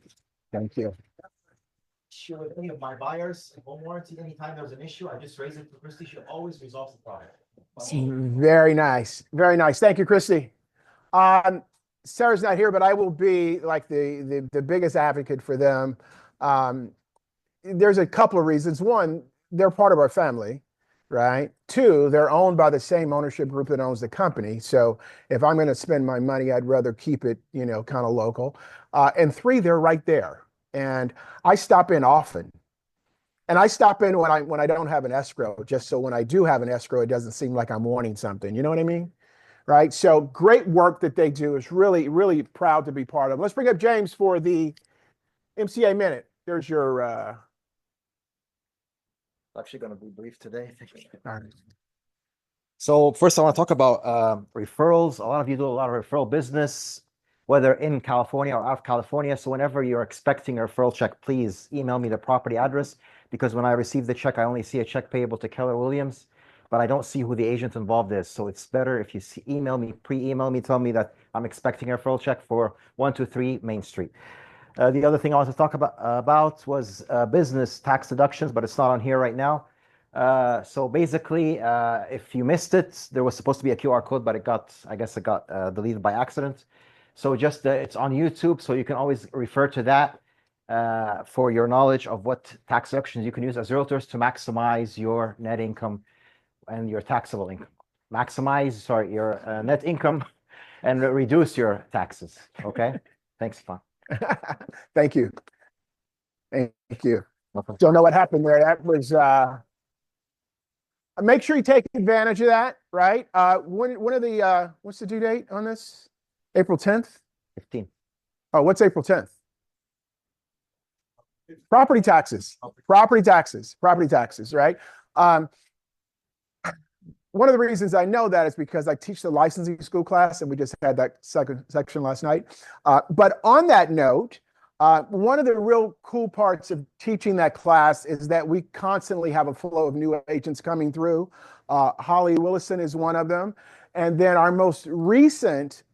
Thank you. Issue with any of my buyers, home warranty, anytime there's an issue, I just raise it to Christie. She always resolves the problem. Very nice. Very nice. Thank you, Christy. Sarah's not here, but I will be like the biggest advocate for them. There's a couple of reasons. One, they're part of our family, right? Two, they're owned by the same ownership group that owns the company. So if I'm going to spend my money, I'd rather keep it, you know, kind of local. And three, they're right there. And I stop in often. And I stop in when I don't have an escrow, just so when I do have an escrow, it doesn't seem like I'm wanting something. You know what I mean? Right? So great work that they do. Is really, really proud to be part of. Let's bring up James for the MCA Minute. There's your Actually going to be brief today. all right. So first I want to talk about referrals. A lot of you do a lot of referral business, whether in California or out of California. So whenever you're expecting a referral check, please email me the property address, because when I receive the check, I only see a check payable to Keller Williams, but I don't see who the agent involved is. So it's better if you email me, pre-email me, tell me that I'm expecting a referral check for 123 Main Street. The other thing I want to talk about was business tax deductions, but it's not on here right now. So basically, if you missed it, there was supposed to be a QR code, but I guess it got deleted by accident. So just it's on YouTube, so you can always refer to that for your knowledge of what tax deductions you can use as realtors to maximize your net income and your taxable income. Maximize, your net income and reduce your taxes. Okay, thanks, Fon. Thank you. Thank you. Don't know what happened there. That was make sure you take advantage of that, right? When are the what's the due date on this? April 10th? 15. Oh, what's April 10th? Property taxes. Property taxes. Property taxes, right? One of the reasons I know that is because I teach the licensing school class, and we just had that second section last night. But on that note, one of the real cool parts of teaching that class is that we constantly have a flow of new agents coming through. Holly Willison is one of them. And then our most recent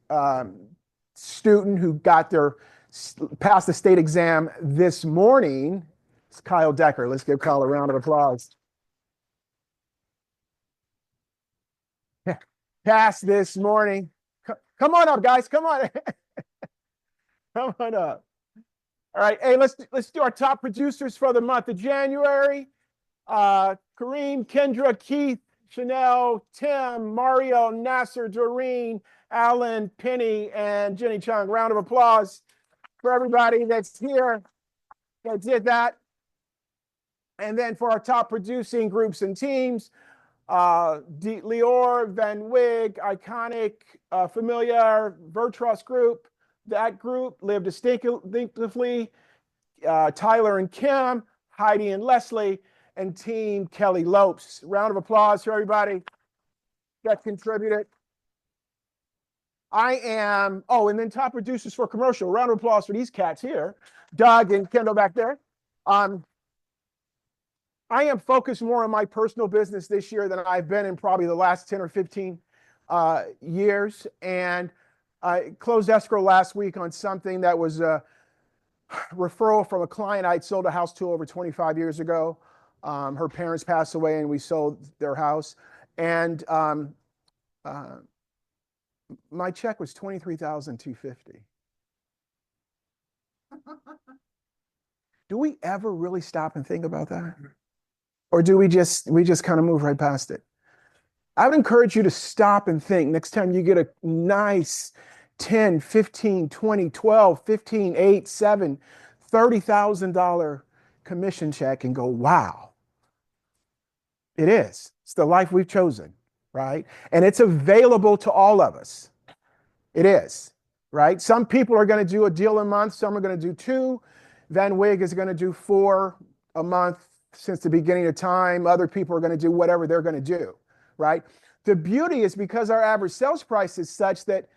student who passed the state exam this morning is Kyle Decker. Let's give Kyle a round of applause. Passed this morning. Come on up, guys. Come on. Come on up. All right. Hey, let's do our top producers for the month of January. Kareem, Kendra, Keith, Chanel, Tim, Mario, Nasser, Doreen, Alan, Penny, and Jenny Chung. Round of applause for everybody that's here that did that. And then for our top producing groups and teams, Leor, Van Wig, Iconic, Familiar, Virtrust Group. That group lived distinctively. Tyler and Kim, Heidi and Leslie, and Team Kelly Lopes. Round of applause for everybody that contributed. And then top producers for commercial. Round of applause for these cats here. Doug and Kendall back there. I am focused more on my personal business this year than I've been in probably the last 10 or 15 years. And I closed escrow last week on something that was a referral from a client I'd sold a house to over 25 years ago. Her parents passed away and we sold their house. And my check was $23,250. Do we ever really stop and think about that? Or do we just kind of move right past it? I would encourage you to stop and think next time you get a nice 10, 15, 20, 12, 15, 8, 7, $30,000 commission check and go, wow. It is. It's the life we've chosen, right? And it's available to all of us. It is. right? Some people are going to do a deal a month. Some are going to do 2. Van Wig is going to do 4 a month since the beginning of time. Other people are going to do whatever they're going to do, right? The beauty is because our average sales price is such that,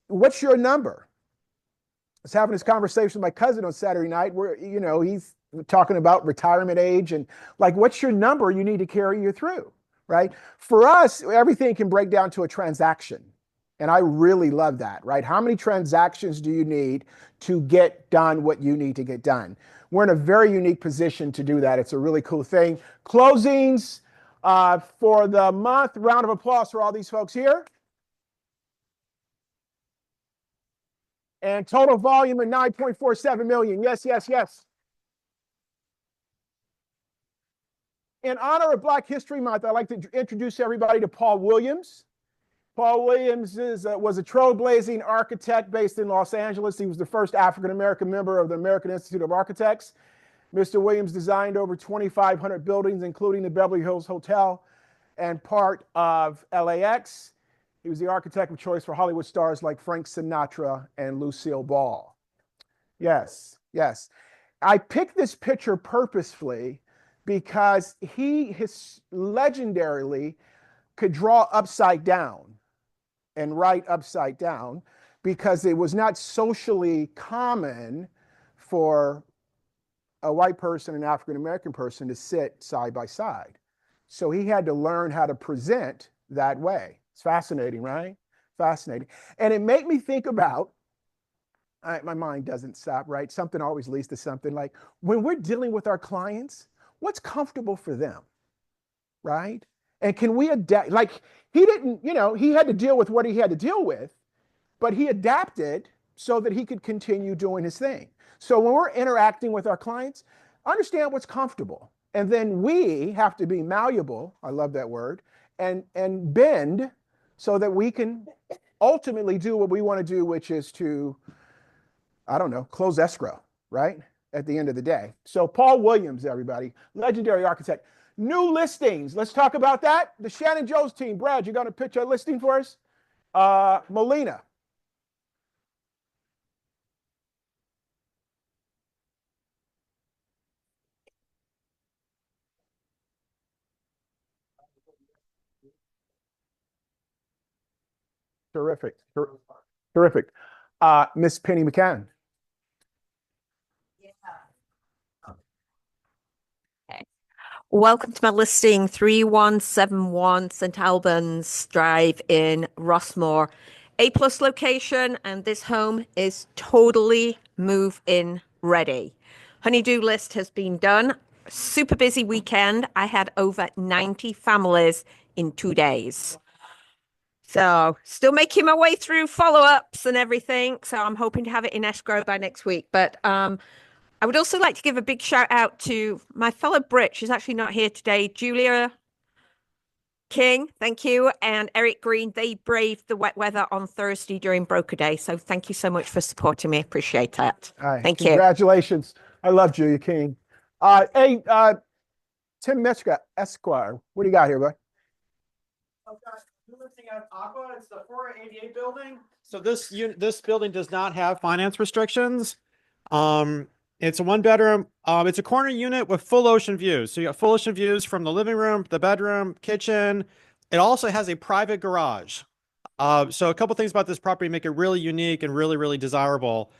what's your number? I was having this conversation with my cousin on Saturday night where, he's talking about retirement age and like, what's your number you need to carry you through, right? For us, everything can break down to a transaction. And I really love that, right? How many transactions do you need to get done what you need to get done? We're in a very unique position to do that. It's a really cool thing. Closings for the month. Round of applause for all these folks here. And total volume of 9.47 million. Yes, yes, yes. In honor of Black History Month, I'd like to introduce everybody to Paul Williams. Paul Williams was a trailblazing architect based in Los Angeles. He was the first African-American member of the American Institute of Architects. Mr. Williams designed over 2,500 buildings, including the Beverly Hills Hotel and part of LAX. He was the architect of choice for Hollywood stars like Frank Sinatra and Lucille Ball. Yes, yes. I picked this picture purposefully because he legendarily could draw upside down and write upside down because it was not socially common for a white person and African-American person to sit side by side. So he had to learn how to present that way. It's fascinating, right? Fascinating. And it made me think about, my mind doesn't stop, right? Something always leads to something. Like when we're dealing with our clients, what's comfortable for them, right? And can we adapt? Like he didn't, he had to deal with what he had to deal with, but he adapted so that he could continue doing his thing. So when we're interacting with our clients, understand what's comfortable. And then we have to be malleable, I love that word, and bend so that we can ultimately do what we want to do, which is to, close escrow, right? At the end of the day. So Paul Williams, everybody, legendary architect. New listings. Let's talk about that. The Shannon Jones team. Brad, you going to pitch a listing for us? Molina. Terrific. Terrific. Miss Penny McCann. Welcome to my listing, 3171 St. Albans Drive in Rossmore. A+ location, and this home is totally move-in ready. Honeydew list has been done. Super busy weekend. I had over 90 families in 2 days. So still making my way through follow-ups and everything. So I'm hoping to have it in escrow by next week. But I would also like to give a big shout out to my fellow Brit. She's actually not here today. Julia King, thank you. And Eric Green, they braved the wet weather on Thursday during broker day. So thank you so much for supporting me. Appreciate that. Thank you. Congratulations. I love Julia King. Hey, Tim Metzger, Esquire. What do you got here, bud? You're listing at Aqua. It's the 488 building. So this building does not have finance restrictions. It's a 1-bedroom. It's a corner unit with full ocean views. So you got full ocean views from the living room, the bedroom, kitchen. It also has a private garage. So a couple things about this property make it really unique and really, really desirable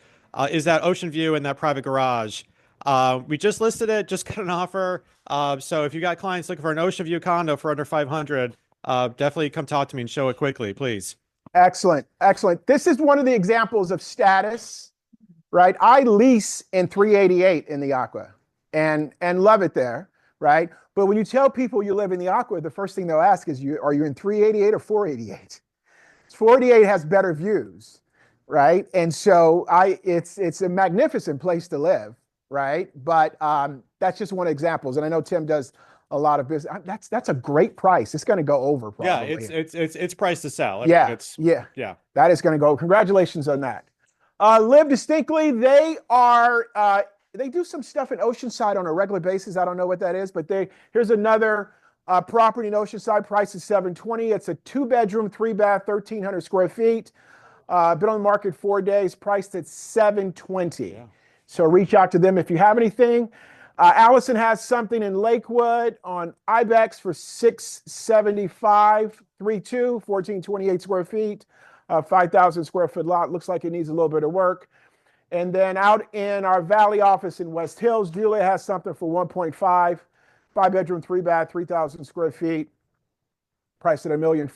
is that ocean view and that private garage. We just listed it, just got an offer. So if you got clients looking for an ocean view condo for under 500, definitely come talk to me and show it quickly, please. Excellent. Excellent. This is one of the examples of status, right? I lease in 388 in the Aqua and love it there, right? But when you tell people you live in the Aqua, the first thing they'll ask is, are you in 388 or 488? 488 has better views, right? And so it's a magnificent place to live, right? But that's just one of the examples. And I know Tim does a lot of business. That's a great price. It's going to go over probably. Yeah, it's priced to sell. Yeah, yeah. That is going to go. Congratulations on that. Live Distinctly, they do some stuff in Oceanside on a regular basis. I don't know what that is, but here's another property in Oceanside. Price is $720. It's a 2-bedroom, 3-bath, 1,300 square feet. Been on the market 4 days, priced at $720. So reach out to them if you have anything. Allison has something in Lakewood on Ibex for $675, 1428 square feet, 5,000 square foot lot. Looks like it needs a little bit of work. And then out in our Valley office in West Hills, Julia has something for 1.5, 5-bedroom, 3-bath, 3,000 square feet, priced at $1.5 million.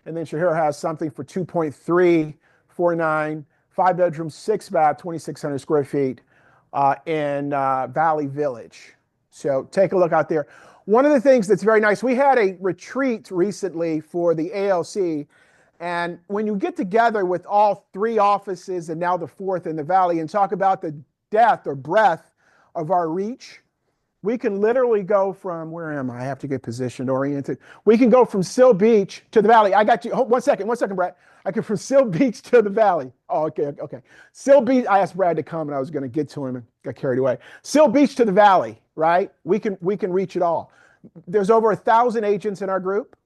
And then Shahira has something for 2.349, 5-bedroom, 6-bath, 2,600 square feet in Valley Village. So take a look out there. One of the things that's very nice, we had a retreat recently for the ALC. And when you get together with all 3 offices and now the 4th in the Valley and talk about the depth or breadth of our reach, we can literally go from, where am I? I have to get position oriented. We can go from Seal Beach to the Valley. I got you. Hold, one second, Brad. I can from Seal Beach to the Valley. Oh, okay. Seal Beach, I asked Brad to come and I was going to get to him and got carried away. Seal Beach to the Valley, right? We can reach it all. There's over 1,000 agents in our group.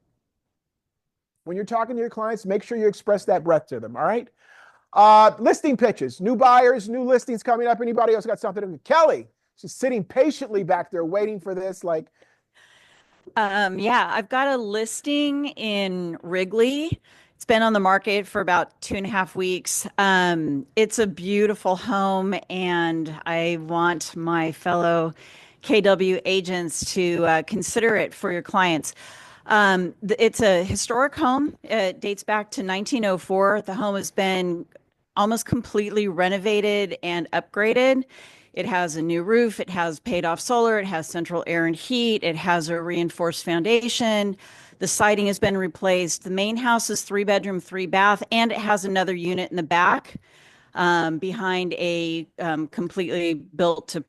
When you're talking to your clients, make sure you express that breadth to them, all right? Listing pitches, new buyers, new listings coming up. Anybody else got something to do? Kelly, she's sitting patiently back there waiting for this, like. Yeah, I've got a listing in Wrigley. It's been on the market for about 2.5 weeks. It's a beautiful home, and I want my fellow KW agents to consider it for your clients. It's a historic home. It dates back to 1904. The home has been almost completely renovated and upgraded. It has a new roof. It has paid off solar. It has central air and heat. It has a reinforced foundation. The siding has been replaced. The main house is 3-bedroom, 3-bath, and it has another unit in the back behind a completely built to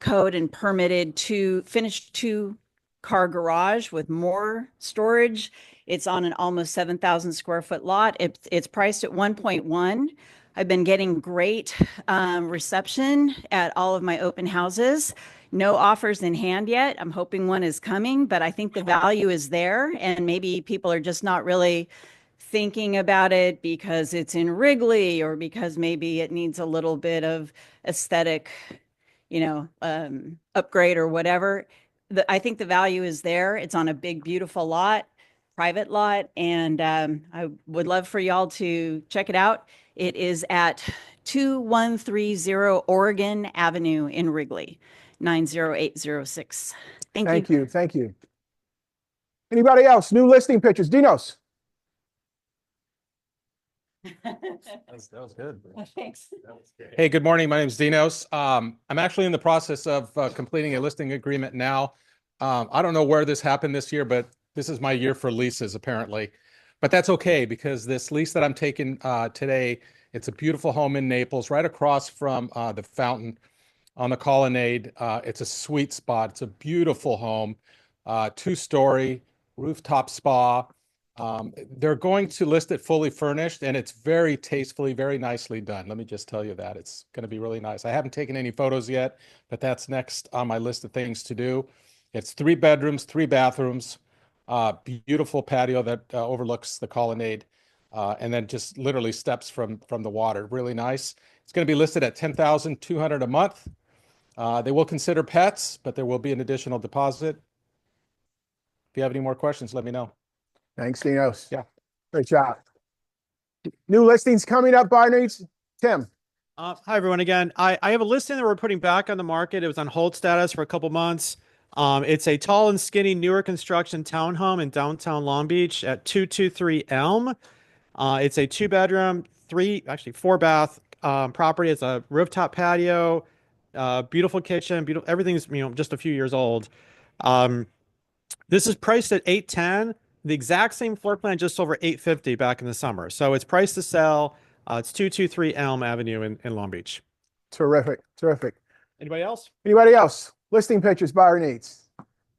code and permitted finished 2-car garage with more storage. It's on an almost 7,000 square foot lot. It's priced at 1.1. I've been getting great reception at all of my open houses. No offers in hand yet. I'm hoping one is coming, but I think the value is there, and maybe people are just not really thinking about it because it's in Wrigley or because maybe it needs a little bit of aesthetic, upgrade or whatever. I think the value is there. It's on a big, beautiful lot, private lot, and I would love for y'all to check it out. It is at 2130 Oregon Avenue in Wrigley, 90806. Thank you. Thank you. Anybody else? New listing pictures. Dinos. That was good. Thanks. Hey, good morning. My name is Dinos. I'm actually in the process of completing a listing agreement now. I don't know where this happened this year, but this is my year for leases, apparently. But that's okay, because this lease that I'm taking today, it's a beautiful home in Naples, right across from the fountain on the colonnade. It's a sweet spot. It's a beautiful home, 2-story, rooftop spa. They're going to list it fully furnished, and it's very tastefully, very nicely done. Let me just tell you that. It's going to be really nice. I haven't taken any photos yet, but that's next on my list of things to do. It's 3 bedrooms, 3 bathrooms, beautiful patio that overlooks the colonnade, and then just literally steps from the water. Really nice. It's going to be listed at $10,200 a month. They will consider pets, but there will be an additional deposit. If you have any more questions, let me know. Thanks, Dinos. Yeah. Great job. New listings coming up, Barney's. Tim. Hi, everyone. Again, I have a listing that we're putting back on the market. It was on hold status for a couple months. It's a tall and skinny newer construction townhome in downtown Long Beach at 223 Elm. It's a 2-bedroom, 4-bath property. It's a rooftop patio, beautiful kitchen, beautiful. Everything's just a few years old. This is priced at $810. The exact same floor plan, just over $850 back in the summer. So it's priced to sell. It's 223 Elm Avenue in Long Beach. Terrific. Anybody else? Listing pictures, buyer needs.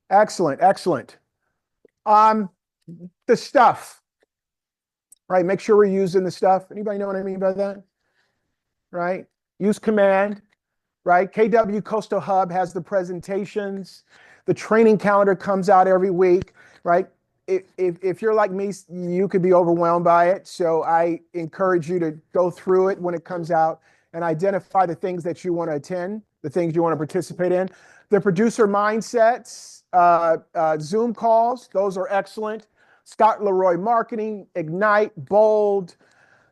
Excellent. The stuff, right? Make sure we're using the stuff. Anybody know what I mean by that? Right? Use command, right? KW Coastal Hub has the presentations. The training calendar comes out every week, right? if you're like me, you could be overwhelmed by it. So I encourage you to go through it when it comes out and identify the things that you want to attend, the things you want to participate in. The producer mindsets, Zoom calls, those are excellent. Scott Leroy Marketing, Ignite, Bold,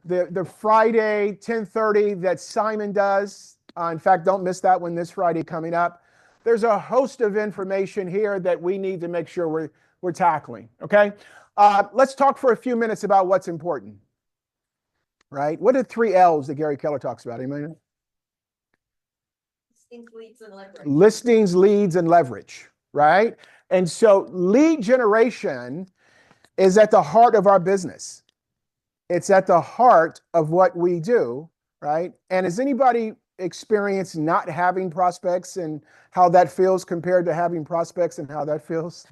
the Friday 10:30 that Simon does. In fact, don't miss that one this Friday coming up. There's a host of information here that we need to make sure we're tackling, okay? Let's talk for a few minutes about what's important, right? What are the 3 L's that Gary Keller talks about? Anybody know? Listings, leads, and leverage. Listings, leads, and leverage, right? And so lead generation is at the heart of our business. It's at the heart of what we do, right? And has anybody experienced not having prospects and how that feels compared to having prospects and how that feels,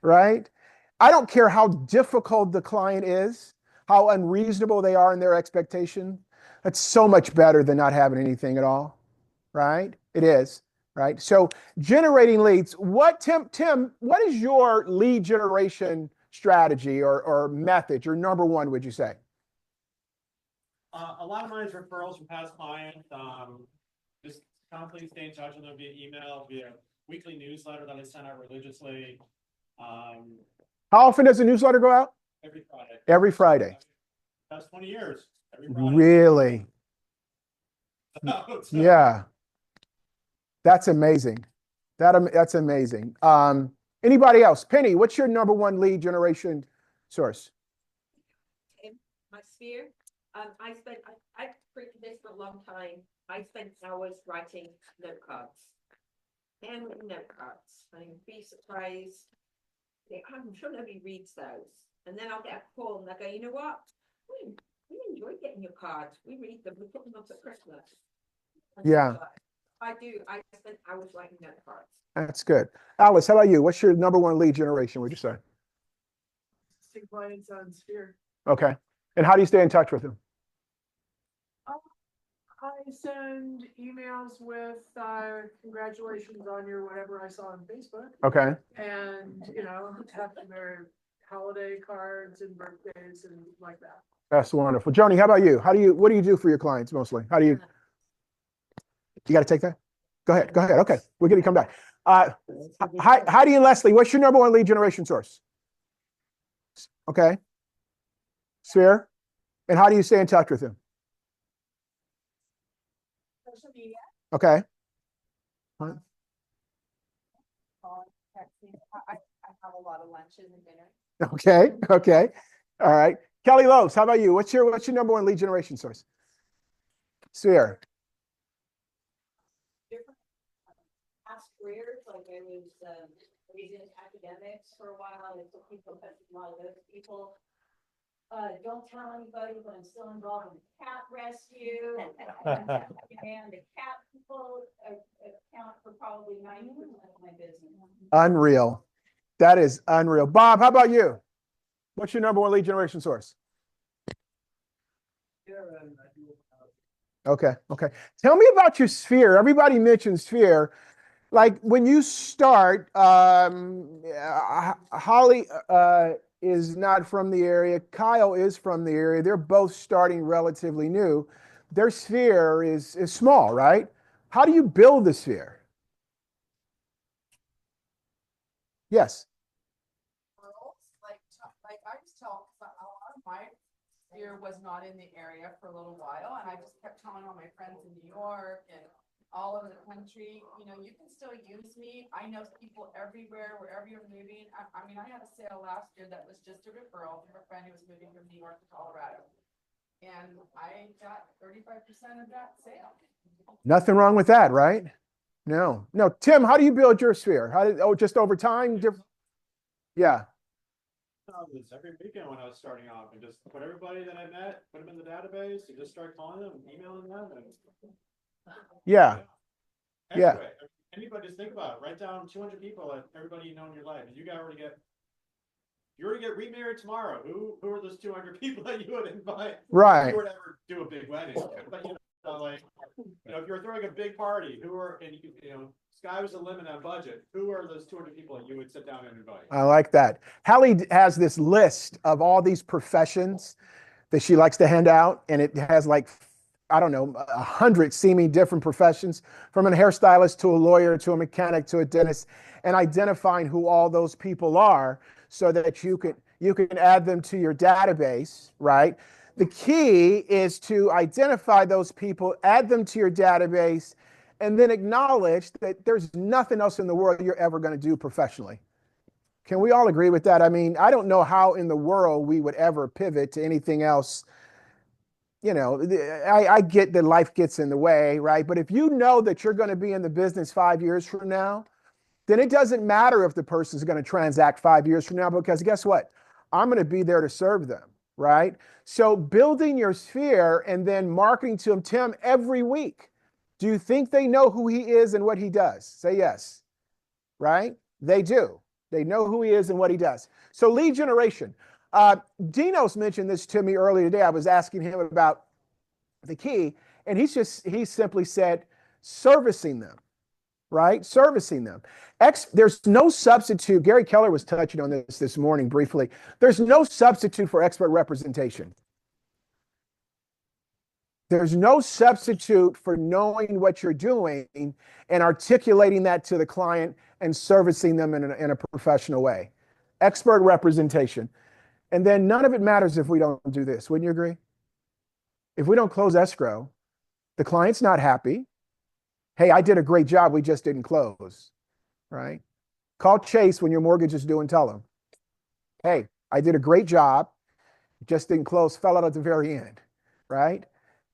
right? I don't care how difficult the client is, how unreasonable they are in their expectation. That's so much better than not having anything at all, right? It is, right? So generating leads. Tim, what is your lead generation strategy or method, your number one, would you say? A lot of mine is referrals from past clients. Just constantly stay in touch with them via email, via weekly newsletter that I send out religiously. How often does the newsletter go out? Every Friday. Every Friday. Past 20 years. Every Friday. Really? So- Yeah. That's amazing. That's amazing. Anybody else? Penny, what's your number one lead generation source? My sphere. I've created this for a long time. I spent hours writing note cards. Handwritten note cards. And you'd be surprised. I'm sure nobody reads those. And then I'll get a call and they'll go, you know what? We enjoy getting your cards. We read them. We put them up at Christmas. And Yeah. so I do. I spent hours writing note cards. That's good. Alice, how about you? What's your number one lead generation, would you say? Existing clients on Sphere. Okay. And how do you stay in touch with them? I send emails with congratulations on your whatever I saw on Facebook. Okay. And, have their holiday cards and birthdays and like that. That's wonderful. Joni, how about you? What do you do for your clients mostly? You got to take that? Go ahead. Okay. We're going to come back. Heidi and Leslie, what's your number one lead generation source? Okay. Sphere. And how do you stay in touch with them? Social media. Okay. Calling, texting. I have a lot of lunches and dinners. Okay. All right. Kelly Lowe's, how about you? What's your number one lead generation source? Sphere. Past careers, like I was raising academics for a while. I took people, a lot of those people. Don't tell anybody, but I'm still involved in the cat rescue and the cat people account for probably 90% of my business. Unreal. That is unreal. Bob, how about you? What's your number one lead generation source? Okay. Tell me about your Sphere. Everybody mentions Sphere. Like when you start, Holly is not from the area. Kyle is from the area. They're both starting relatively new. Their Sphere is small, right? How do you build the Sphere? Yes. Like I just tell, a lot of my Sphere was not in the area for a little while, and I just kept telling all my friends in New York and all over the country, you can still use me. I know people everywhere, wherever you're moving. I mean, I had a sale last year that was just a referral from a friend who was moving from New York to Colorado. And I got 35% of that sale. Nothing wrong with that, right? No. Tim, how do you build your Sphere? Just over time? Yeah. This every weekend when I was starting off, and just put everybody that I met, put them in the database, and just start calling them, emailing them, and Yeah. anyway, anybody just think about it. Write down 200 people and everybody you know in your life, and you already get remarried tomorrow. Who are those 200 people that you would invite? Right. If you would ever do a big wedding, but You know, if you're throwing a big party, who are, and you know, sky was the limit on budget, who are those 200 people that you would sit down and invite? I like that. Hallie has this list of all these professions that she likes to hand out, and it has like, I don't know, 100 seeming different professions, from a hairstylist to a lawyer to a mechanic to a dentist, and identifying who all those people are so that you can add them to your database, right? The key is to identify those people, add them to your database, and then acknowledge that there's nothing else in the world you're ever going to do professionally. Can we all agree with that? I mean, I don't know how in the world we would ever pivot to anything else. You know, I get that life gets in the way, right? But if you know that you're going to be in the business 5 years from now, then it doesn't matter if the person's going to transact 5 years from now, because guess what? I'm going to be there to serve them, right? So building your sphere and then marketing to them, Tim, every week. Do you think they know who he is and what he does? Say yes, right? They do. They know who he is and what he does. So lead generation. Dinos mentioned this to me earlier today. I was asking him about the key, and he simply said servicing them, right? Servicing them. There's no substitute. Gary Keller was touching on this morning briefly. There's no substitute for expert representation. There's no substitute for knowing what you're doing and articulating that to the client and servicing them in a professional way. Expert representation. And then none of it matters if we don't do this. Wouldn't you agree? If we don't close escrow, the client's not happy. Hey, I did a great job. We just didn't close, right? Call Chase when your mortgage is due and tell him, hey, I did a great job. Just didn't close, fell out at the very end, right?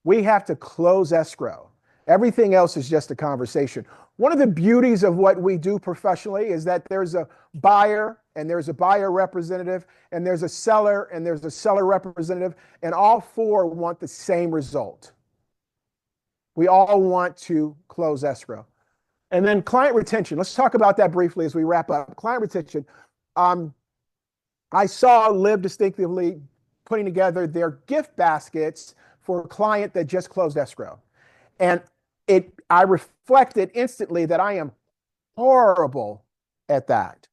We have to close escrow. Everything else is just a conversation. One of the beauties of what we do professionally is that there's a buyer and there's a buyer representative and there's a seller and there's a seller representative, and all four want the same result. We all want to close escrow. And then client retention. Let's talk about that briefly as we wrap up. Client retention. I saw Live Distinctively putting together their gift baskets for a client that just closed escrow. And I reflected instantly that I am horrible at that.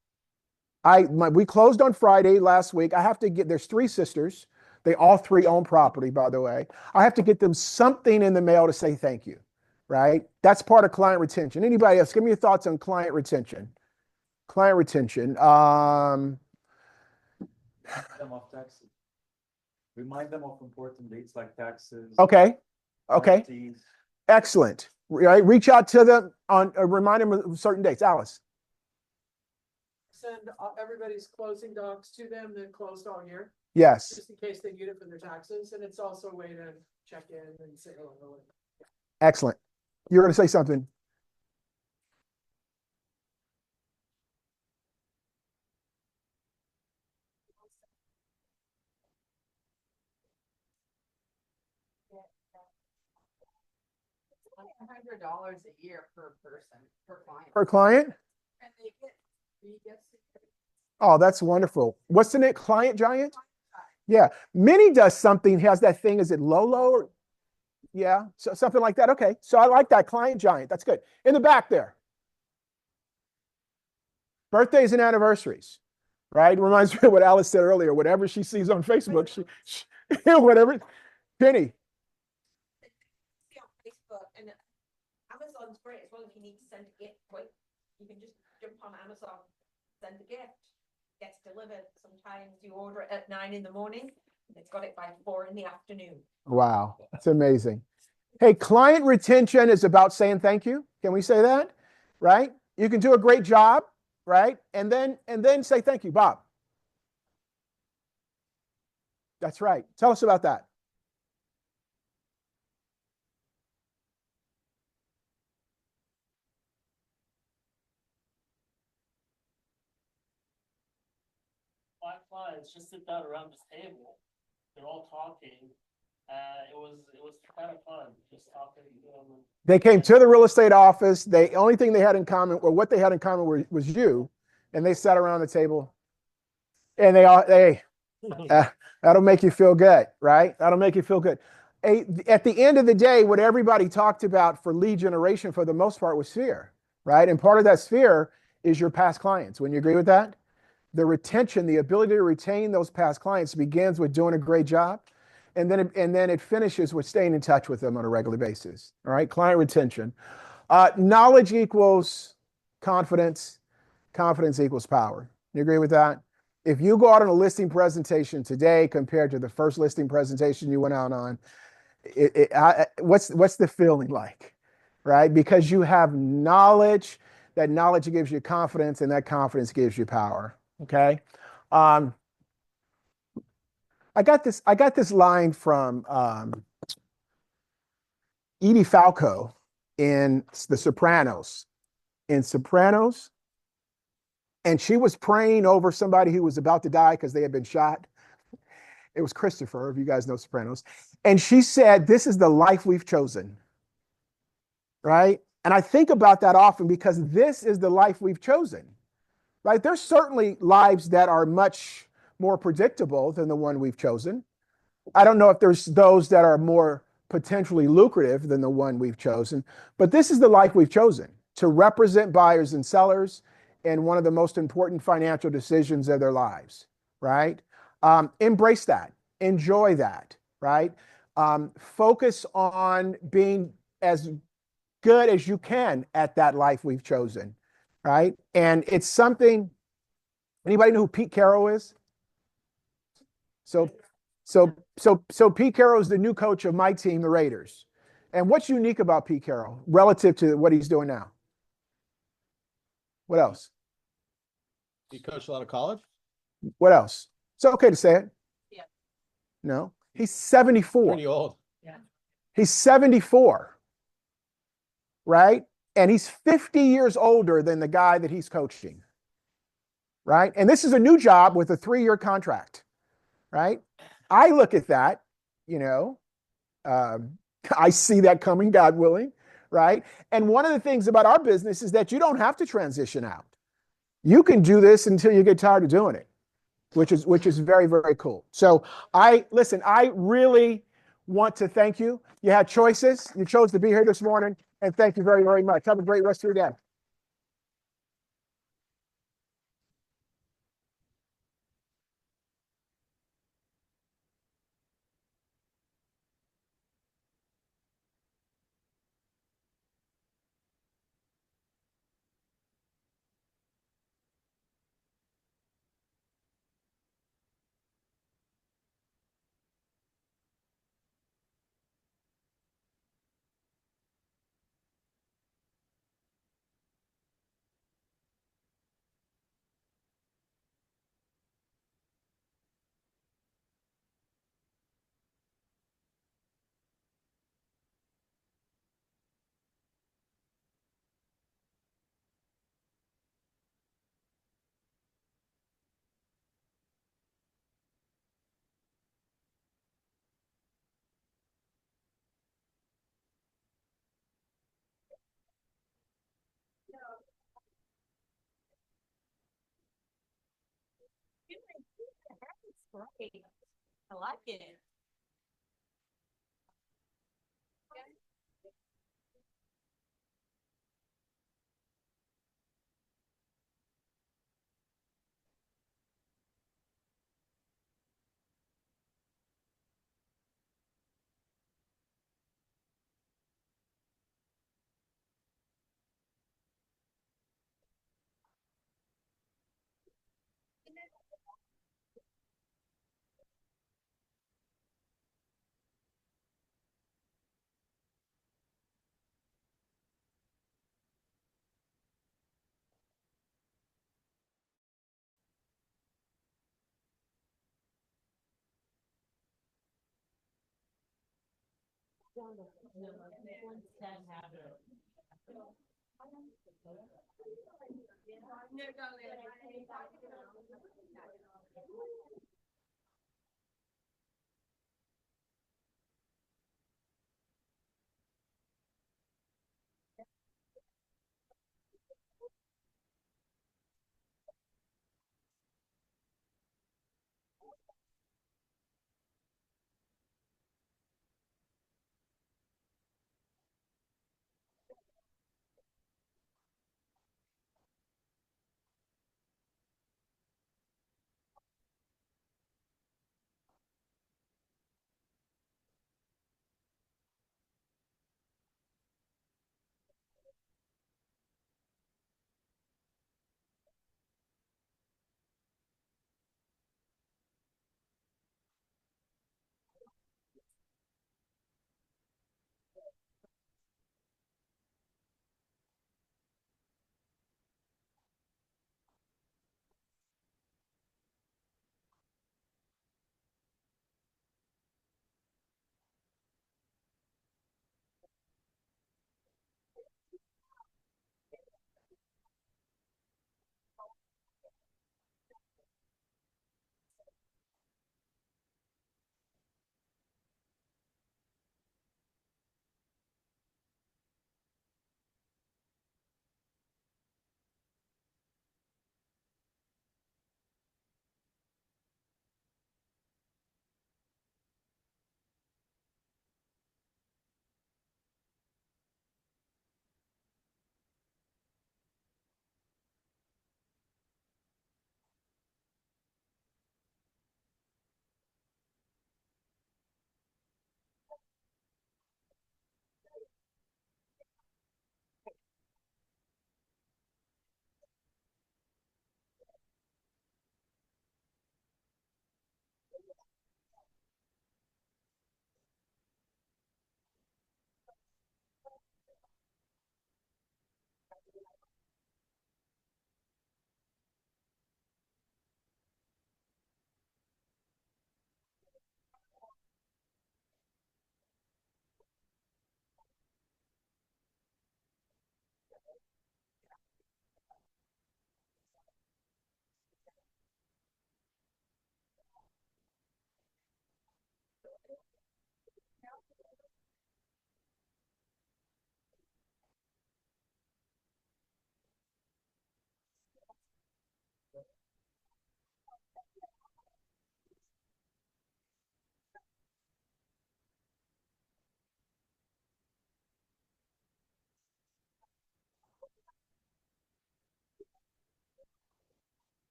We closed on Friday last week. There's 3 sisters. They all 3 own property, by the way. I have to get them something in the mail to say thank you, right? That's part of client retention. Anybody else? Give me your thoughts on client retention. Client retention. Them of taxes. Remind them of important dates like taxes. Okay. penalties. Excellent. Right? Reach out to them remind them of certain dates. Alice. Send everybody's closing docs to them that closed all year, Yes. just in case they need it for their taxes. And it's also a way to check in and say hello. Excellent. You're going to say something. $100 a year per person, per client. Per client? And they get free gifts. Oh, that's wonderful. What's the name? Client Giant? Yeah. Minnie does something, has that thing. Is it Lolo? Or, yeah. So something like that. Okay. So I like that. Client Giant. That's good. In the back there. Birthdays and anniversaries. Right? Reminds me of what Alice said earlier. Whatever she sees on Facebook, she whatever. Penny. See on Facebook, and Amazon's great as well. If you need to send a gift quick, you can just jump on Amazon, send a gift, gets delivered. Sometimes you order it at 9 in the morning, and it's got it by 4 in the afternoon. Wow. That's amazing. Hey, client retention is about saying thank you. Can we say that? Right? You can do a great job, right? And then say thank you, Bob. That's right. Tell us about that. Five clients just sit down around this table. They're all talking. It was kind of fun, just talking. They came to the real estate office. The only thing they had in common, or what they had in common, was you, and they sat around the table. And that'll make you feel good, right? That'll make you feel good. at the end of the day, what everybody talked about for lead generation for the most part was sphere, right? And part of that sphere is your past clients. Wouldn't you agree with that? The retention, the ability to retain those past clients begins with doing a great job. And then it finishes with staying in touch with them on a regular basis. All right. Client retention. Knowledge equals confidence. Confidence equals power. You agree with that? If you go out on a listing presentation today compared to the first listing presentation you went out on, what's the feeling like, right? Because you have knowledge. That knowledge gives you confidence, and that confidence gives you power. Okay. I got this line from Edie Falco in The Sopranos. In Sopranos, and she was praying over somebody who was about to die because they had been shot. It was Christopher, if you guys know Sopranos. And she said, "This is the life we've chosen." Right? And I think about that often because this is the life we've chosen. Right? There's certainly lives that are much more predictable than the one we've chosen. I don't know if there's those that are more potentially lucrative than the one we've chosen, but this is the life we've chosen to represent buyers and sellers in one of the most important financial decisions of their lives, right? Embrace that, enjoy that, right? Focus on being as good as you can at that life we've chosen, right? And it's something, anybody know who Pete Carroll is? So Pete Carroll is the new coach of my team, the Raiders. And what's unique about Pete Carroll relative to what he's doing now? What else? He coached a lot of college. What else? It's okay to say it. Yeah. No, he's 74. Pretty old. Yeah. He's 74, right? And he's 50 years older than the guy that he's coaching, right? And this is a new job with a 3-year contract, right? I look at that, I see that coming, God willing, right? And one of the things about our business is that you don't have to transition out. You can do this until you get tired of doing it, which is very, very cool. So I really want to thank you. You had choices. You chose to be here this morning, and thank you very, very much. Have a great rest of your day. Great. I like it.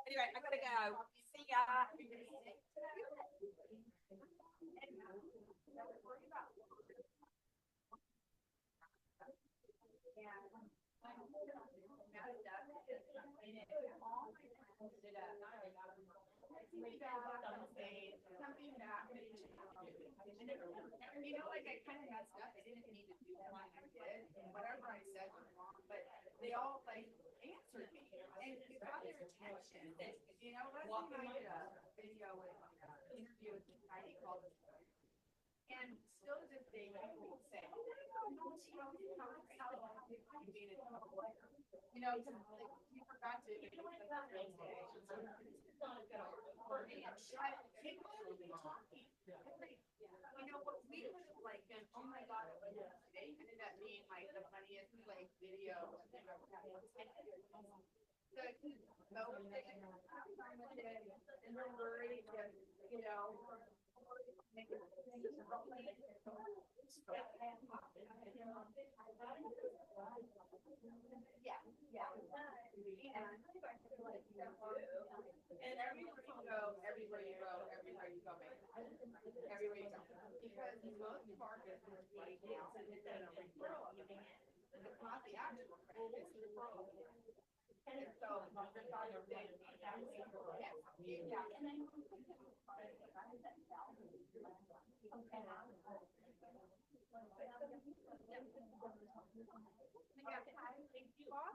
Anyway, I gotta go. See ya. You know, like I kind of messed up. I didn't mean to do that. I did. And whatever I said was wrong, but they all like answered me and it got their attention. And, you know, last time I did a video with interview with this guy, he called us. And still to this day, people say, you know, like, you forgot to. You know what we would have like been, oh my god, today ended up being like the funniest like video. So and we're worried that, you know, yeah. And everywhere you go, everywhere you go, everywhere you go. Because most of our business right now is a referral. It's not the actual friend, it's the referral. And so,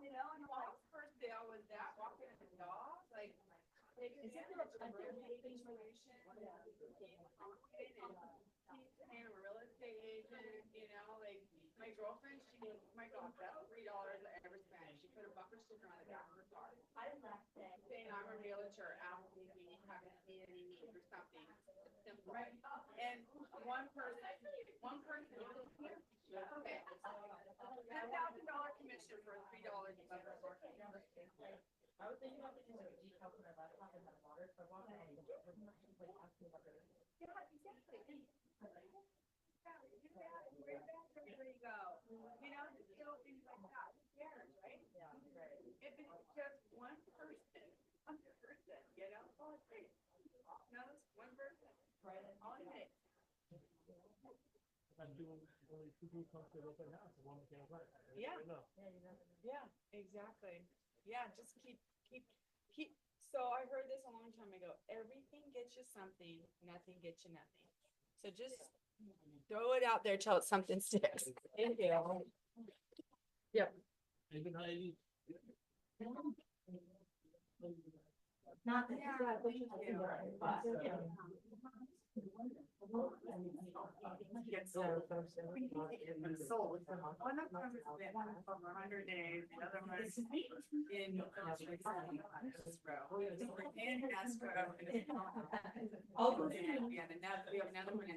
you know, and Bob's first day I was that walking the dog, like, is it a information? And a real estate agent, you know, like my girlfriend, my God, that's $3 I ever spent. She put a bumper sticker on the back of her car. I left it. Saying I'm a realtor, ask me if you haven't seen any needs or something. Simple. And one person, okay, $10,000 commission for a $3 bumper sticker. I was thinking about putting a detail for my laptop and my water, so I wanted to asking about it. Yeah, exactly. Where you go, you know, just little things like that. Who cares, right? Yeah, right. If it's just one person, you know, all it takes. No, it's one person, right? All it takes. I'm doing only 2 people come to the open house, and 1 can't work. Yeah. Yeah, exactly. Yeah, just keep. So I heard this a long time ago. Everything gets you something, nothing gets you nothing. So just throw it out there till something sticks. Thank you. Yep. Not that. One of them has been for 100 days, the other one is in escrow. And we have another one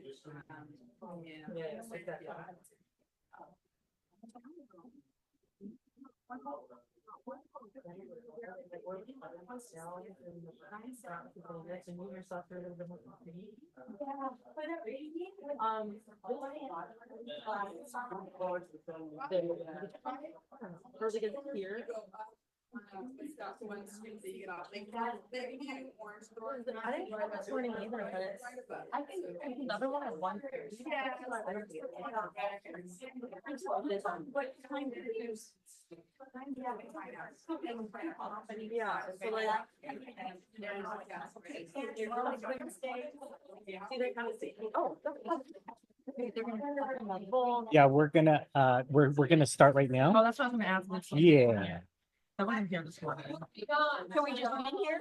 here. That's one street that you get off. They orange. I didn't try this morning either, but it's, I think another one at 1:30. Yeah. Yeah, so like. Yeah, we're gonna start right now. Oh, that's what I was gonna ask. Yeah. I wasn't here this morning. Can we just in here?